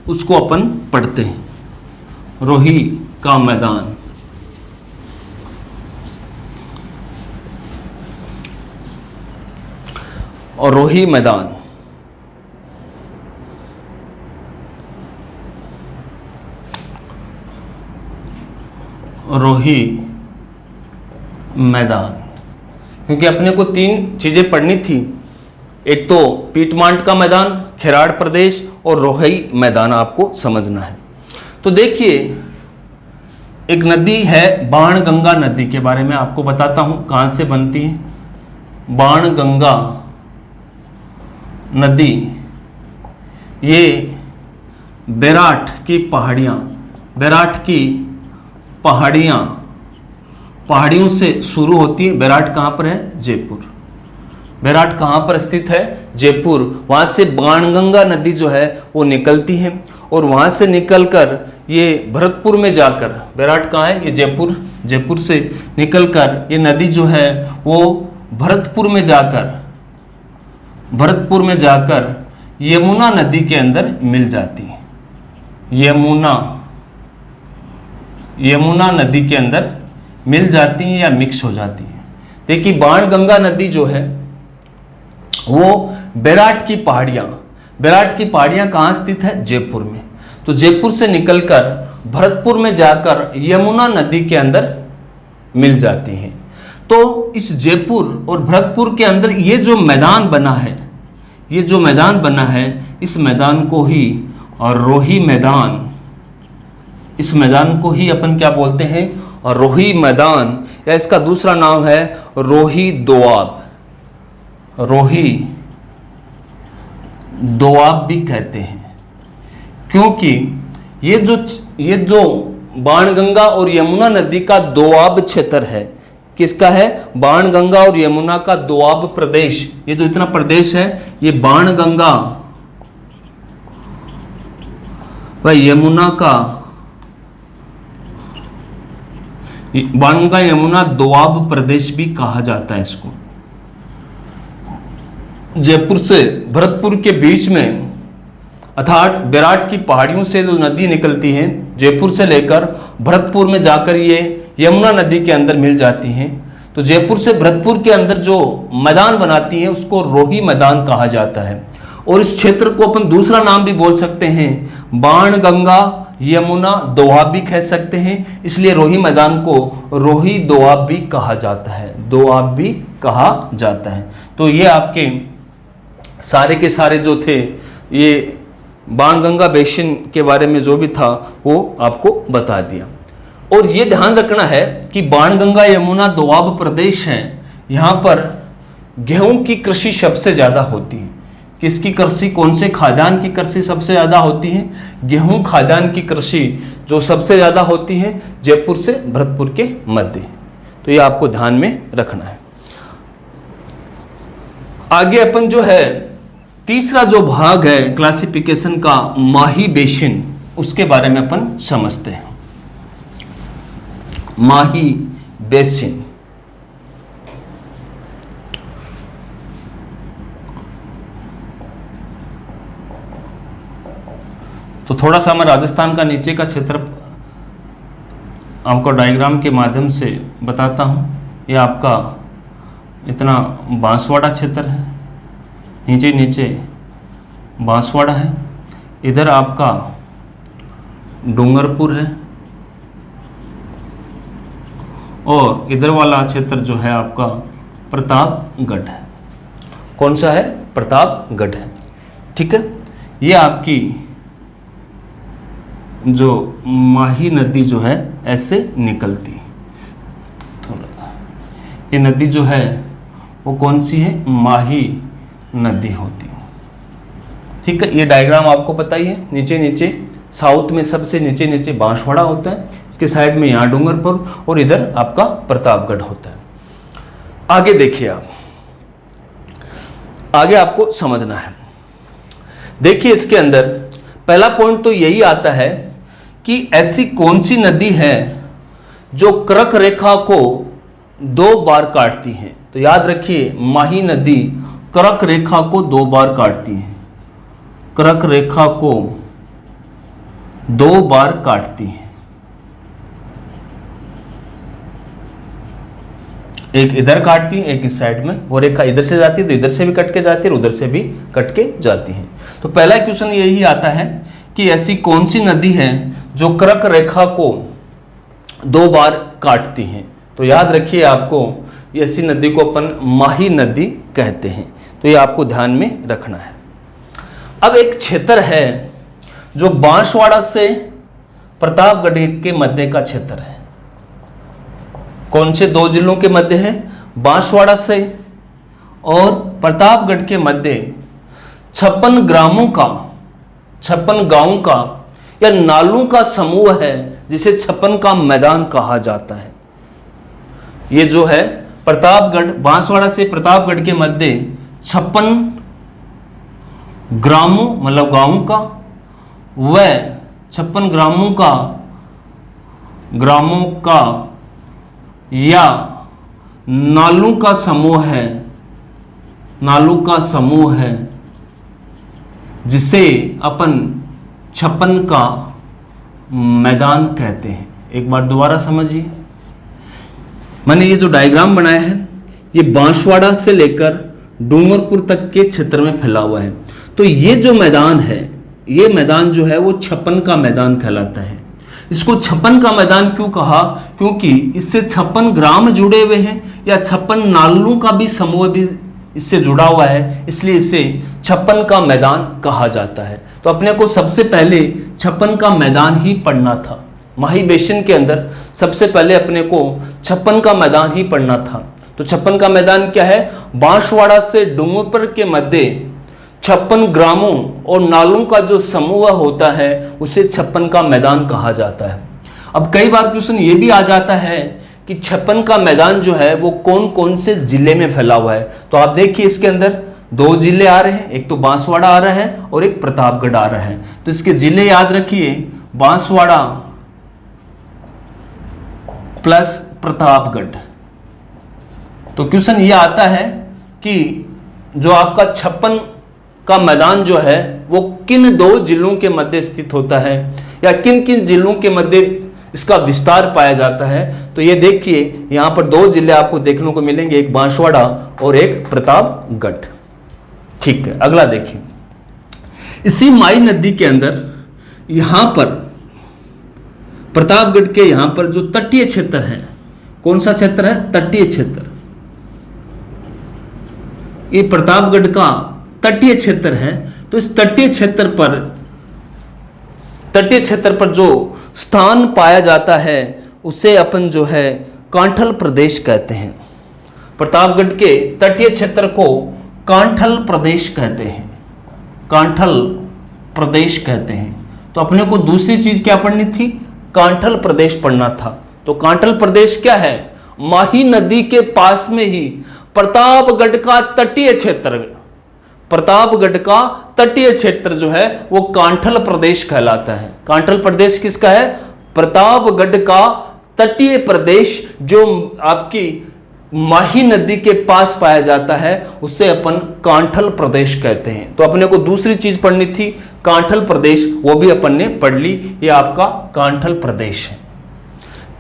उसको अपन पढ़ते हैं। रोही का मैदान, और रोही मैदान क्योंकि अपने को 3 चीजें पढ़नी थी। एक तो पीटमांट का मैदान, खेराड़ प्रदेश और रोही मैदान आपको समझना है। तो देखिए, एक नदी है बाणगंगा नदी, के बारे में आपको बताता हूं कहां से बनती है। बाणगंगा नदी ये बैराठ की पहाड़ियों से शुरू होती है। बैराठ कहाँ पर है? जयपुर। बैराठ कहाँ पर स्थित है? जयपुर। वहाँ से बाणगंगा नदी जो है वो निकलती है और वहाँ से निकलकर ये भरतपुर में जाकर, बैराठ कहाँ है? ये जयपुर से निकलकर ये नदी जो है वो भरतपुर में जाकर यमुना नदी के अंदर मिल जाती है। यमुना नदी के अंदर मिल जाती है या मिक्स हो जाती है। देखिए, बाणगंगा नदी जो है वो बैराठ की पहाड़ियां कहाँ स्थित है? जयपुर में। तो जयपुर से निकलकर भरतपुर में जाकर यमुना नदी के अंदर मिल जाती है। तो इस जयपुर और भरतपुर के अंदर ये जो मैदान बना है, इस मैदान को ही और रोही मैदान, इस मैदान को ही अपन क्या बोलते हैं? और रोही मैदान, या इसका दूसरा नाम है रोही दोआब भी कहते हैं। क्योंकि ये जो बाणगंगा और यमुना नदी का दोआब क्षेत्र है, किसका है? बाणगंगा और यमुना का दोआब प्रदेश। ये जो इतना प्रदेश है ये बाणगंगा व यमुना दोआब प्रदेश भी कहा जाता है इसको। जयपुर से भरतपुर के बीच में, अर्थात बैराठ की पहाड़ियों से जो नदी निकलती है, जयपुर से लेकर भरतपुर में जाकर ये यमुना नदी के अंदर मिल जाती हैं। तो जयपुर से भरतपुर के अंदर जो मैदान बनाती है उसको रोही मैदान कहा जाता है। और इस क्षेत्र को अपन दूसरा नाम भी बोल सकते हैं, बाणगंगा यमुना दोआब भी कह सकते हैं। इसलिए रोही मैदान को रोही दोआब भी कहा जाता है। तो ये आपके सारे के सारे जो थे, ये बाणगंगा बेसिन के बारे में जो भी था वो आपको बता दिया। और ये ध्यान रखना है कि बाणगंगा यमुना दोआब प्रदेश है, यहाँ पर गेहूं की कृषि सबसे ज़्यादा होती है। किसकी कृषि? कौन से खाद्यान्न की कृषि सबसे ज़्यादा होती है? गेहूं खाद्यान्न की कृषि जो सबसे ज़्यादा होती है जयपुर से भरतपुर के मध्य। तो ये आपको ध्यान में रखना है। आगे अपन जो है तीसरा जो भाग है क्लासिफिकेशन का, माही बेसिन, उसके बारे में अपन समझते हैं। माही बेसिन, तो थोड़ा सा मैं राजस्थान का नीचे का क्षेत्र आपको डायग्राम के माध्यम से बताता हूँ। ये आपका इतना बांसवाड़ा क्षेत्र है, नीचे बांसवाड़ा है, इधर आपका डूंगरपुर है, और इधर वाला क्षेत्र जो है आपका प्रतापगढ़ है। कौन सा है? प्रतापगढ़ है। ठीक है, ये आपकी जो माही नदी जो है ऐसे निकलती है। थोड़ा ये नदी जो है वो कौन सी है? माही नदी होती है। ठीक है, ये डायग्राम आपको पता ही है। नीचे नीचे साउथ में सबसे नीचे नीचे बांसवाड़ा होता है, इसके साइड में यहाँ डूंगरपुर और इधर आपका प्रतापगढ़ होता है। आगे देखिए आप, आगे आपको समझना है। देखिए इसके अंदर पहला पॉइंट तो यही आता है कि ऐसी कौन सी नदी है जो कर्क रेखा को 2 बार काटती है। तो याद रखिए, माही नदी कर्क रेखा को 2 बार काटती है, कर्क रेखा को 2 बार काटती है। एक इधर काटती है, एक इस साइड में। वो रेखा इधर से जाती है तो इधर से भी कट के जाती है और उधर से भी कट के जाती है। तो पहला क्वेश्चन यही आता है कि ऐसी कौन सी नदी है जो कर्क रेखा को 2 बार काटती है। तो याद रखिए, आपको ऐसी नदी को अपन माही नदी कहते हैं। तो ये आपको ध्यान में रखना है। अब एक क्षेत्र है जो बांसवाड़ा से प्रतापगढ़ के मध्य का क्षेत्र है। कौन से 2 जिलों के मध्य है? बांसवाड़ा से और प्रतापगढ़ के मध्य 56 ग्रामों का, 56 गांवों का या नालों का समूह है, जिसे 56 का मैदान कहा जाता है। ये जो है प्रतापगढ़, बांसवाड़ा से प्रतापगढ़ के मध्य 56 ग्रामों मतलब गांवों का, वह 56 ग्रामों का या नालों का समूह है, नालों का समूह है, जिसे अपन 56 का मैदान कहते हैं। एक बार दोबारा समझिए, मैंने ये जो डायग्राम बनाया है ये बांसवाड़ा से लेकर डूंगरपुर तक के क्षेत्र में फैला हुआ है। तो ये जो मैदान है, ये मैदान जो है वो 56 का मैदान कहलाता है। इसको 56 का मैदान क्यों कहा? क्योंकि इससे 56 ग्राम जुड़े हुए हैं या 56 नालों का भी समूह भी इससे जुड़ा हुआ है, इसलिए इसे 56 का मैदान कहा जाता है। तो अपने को सबसे पहले 56 का मैदान ही पढ़ना था। माही बेसिन के अंदर सबसे पहले अपने को 56 का मैदान ही पढ़ना था। तो 56 का मैदान क्या है? बांसवाड़ा से डूंगरपुर के मध्य 56 ग्रामों और नालों का जो समूह होता है उसे 56 का मैदान कहा जाता है। अब कई बार क्वेश्चन ये भी आ जाता है कि 56 का मैदान जो है वो कौन कौन से जिले में फैला हुआ है। तो आप देखिए इसके अंदर 2 जिले आ रहे हैं, एक तो बांसवाड़ा आ रहा है और एक प्रतापगढ़ आ रहा है। तो इसके जिले याद रखिए, बांसवाड़ा प्लस प्रतापगढ़। तो क्वेश्चन ये आता है कि जो आपका 56 का मैदान जो है वो किन 2 जिलों के मध्य स्थित होता है या किन किन जिलों के मध्य इसका विस्तार पाया जाता है। तो ये देखिए, यहाँ पर 2 जिले आपको देखने को मिलेंगे, एक बांसवाड़ा और एक प्रतापगढ़। ठीक है, अगला देखिए, इसी माई नदी के अंदर यहाँ पर प्रतापगढ़ के यहाँ पर जो तटीय क्षेत्र है, कौन सा क्षेत्र है? तटीय क्षेत्र। ये प्रतापगढ़ का तटीय क्षेत्र है। तो इस तटीय क्षेत्र पर जो स्थान पाया जाता है उसे अपन जो है कांठल प्रदेश कहते हैं। प्रतापगढ़ के तटीय क्षेत्र को कांठल प्रदेश कहते हैं, कांठल प्रदेश कहते हैं। तो अपने को दूसरी चीज क्या पढ़नी थी? कांठल प्रदेश पढ़ना था। तो कांठल प्रदेश क्या है? माही नदी के पास में ही प्रतापगढ़ का तटीय क्षेत्र, प्रतापगढ़ का तटीय क्षेत्र जो है वो कांठल प्रदेश कहलाता है। कांठल प्रदेश किसका है? प्रतापगढ़ का तटीय प्रदेश जो आपकी माही नदी के पास पाया जाता है उसे अपन कांठल प्रदेश कहते हैं। तो अपने को दूसरी चीज पढ़नी थी कांठल प्रदेश, वो भी अपन ने पढ़ ली, ये आपका कांठल प्रदेश है।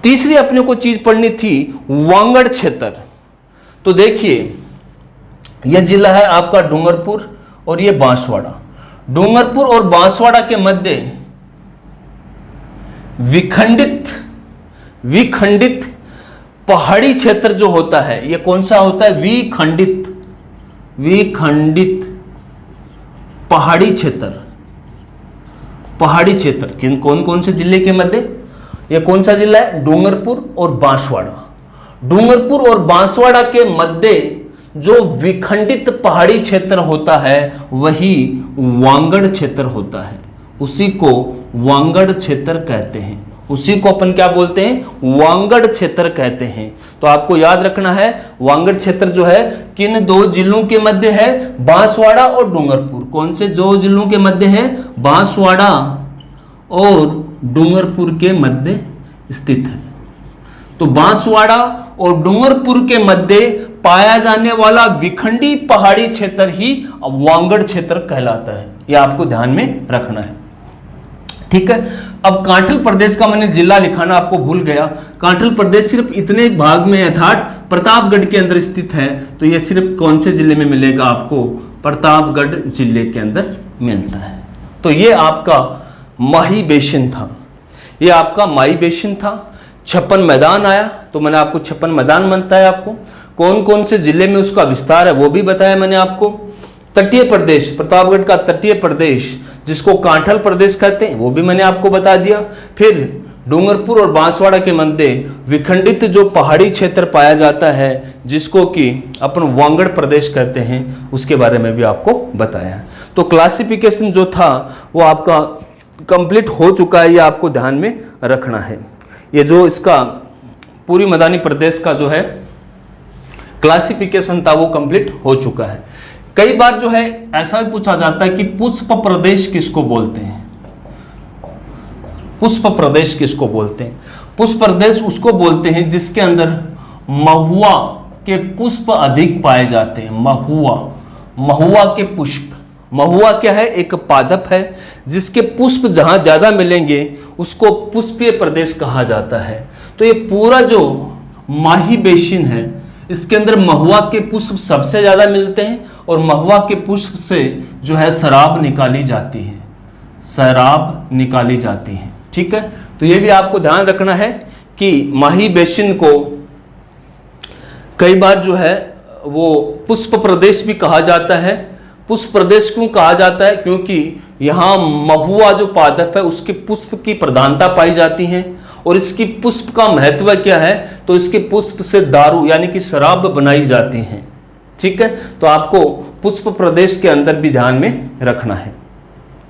तीसरी अपने को चीज पढ़नी थी वांगड़ क्षेत्र। तो देखिए, यह जिला है आपका डूंगरपुर और ये बांसवाड़ा। डूंगरपुर और बांसवाड़ा के मध्य विखंडित पहाड़ी क्षेत्र जो होता है, ये कौन सा होता है? विखंडित पहाड़ी क्षेत्र, पहाड़ी क्षेत्र किन कौन कौन से जिले के मध्य, ये कौन सा जिला है, डूंगरपुर और बांसवाड़ा। डूंगरपुर और बांसवाड़ा के मध्य जो विखंडित पहाड़ी क्षेत्र होता है वही वांगड़ क्षेत्र होता है, उसी को वांगड़ क्षेत्र कहते हैं, उसी को अपन क्या बोलते हैं, वांगड़ क्षेत्र कहते हैं। तो आपको याद रखना है वांगड़ क्षेत्र जो है किन दो जिलों के मध्य है, बांसवाड़ा और डूंगरपुर। कौन से दो जिलों के मध्य है, बांसवाड़ा और डूंगरपुर के मध्य स्थित है। तो बांसवाड़ा और डूंगरपुर के मध्य पाया जाने वाला विखंडी पहाड़ी क्षेत्र ही वांगड़ क्षेत्र कहलाता है, यह आपको ध्यान में रखना है। ठीक है, अब कांठल प्रदेश का मैंने जिला लिखाना आपको भूल गया। कांठल प्रदेश सिर्फ इतने भाग में अर्थात प्रतापगढ़ के अंदर स्थित है, तो यह सिर्फ कौन से जिले में मिलेगा आपको, प्रतापगढ़ जिले के अंदर मिलता है। तो ये आपका माही बेसिन था, ये आपका माही बेसिन था। 56 मैदान आया, तो मैंने आपको 56 मैदान बनता है, आपको कौन कौन से जिले में उसका विस्तार है वो भी बताया मैंने आपको। तटीय प्रदेश, प्रतापगढ़ का तटीय प्रदेश जिसको कांठल प्रदेश कहते हैं वो भी मैंने आपको बता दिया। फिर डूंगरपुर और बांसवाड़ा के मध्य विखंडित जो पहाड़ी क्षेत्र पाया जाता है जिसको कि अपन वांगड़ प्रदेश कहते हैं, उसके बारे में भी आपको बताया। तो क्लासिफिकेशन जो था वो आपका कंप्लीट हो चुका है, ये आपको ध्यान में रखना है। ये जो इसका पूर्वी मैदानी प्रदेश का जो है क्लासिफिकेशन था वो कंप्लीट हो चुका है। कई बार जो है ऐसा भी पूछा जाता है कि पुष्प प्रदेश किसको बोलते हैं, पुष्प प्रदेश किसको बोलते हैं। पुष्प प्रदेश उसको बोलते हैं जिसके अंदर महुआ के पुष्प अधिक पाए जाते हैं। महुआ, महुआ के पुष्प, महुआ क्या है, एक पादप है जिसके पुष्प जहां ज्यादा मिलेंगे उसको पुष्पीय प्रदेश कहा जाता है। तो ये पूरा जो माही बेसिन है इसके अंदर महुआ के पुष्प सबसे ज्यादा मिलते हैं और महुआ के पुष्प से जो है शराब निकाली जाती है, शराब निकाली जाती है। ठीक है, तो ये भी आपको ध्यान रखना है कि माही बेसिन को कई बार जो है वो पुष्प प्रदेश भी कहा जाता है। पुष्प प्रदेश क्यों कहा जाता है, क्योंकि यहाँ महुआ जो पादप है उसके पुष्प की प्रधानता पाई जाती है और इसकी पुष्प का महत्व क्या है, तो इसके पुष्प से दारू यानी कि शराब बनाई जाती है। ठीक है, तो आपको पुष्प प्रदेश के अंदर भी ध्यान में रखना है।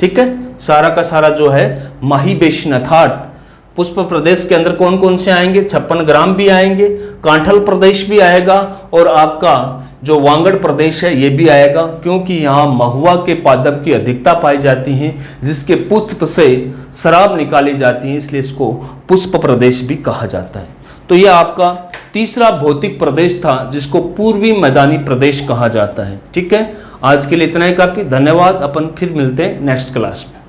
ठीक है, सारा का सारा जो है माही बेसिन अर्थात पुष्प प्रदेश के अंदर कौन कौन से आएंगे, 56 ग्राम भी आएंगे, कांठल प्रदेश भी आएगा और आपका जो वांगड़ प्रदेश है ये भी आएगा, क्योंकि यहाँ महुआ के पादप की अधिकता पाई जाती है जिसके पुष्प से शराब निकाली जाती है, इसलिए इसको पुष्प प्रदेश भी कहा जाता है। तो ये आपका तीसरा भौतिक प्रदेश था जिसको पूर्वी मैदानी प्रदेश कहा जाता है। ठीक है, आज के लिए इतना ही काफी, धन्यवाद। अपन फिर मिलते हैं नेक्स्ट क्लास में।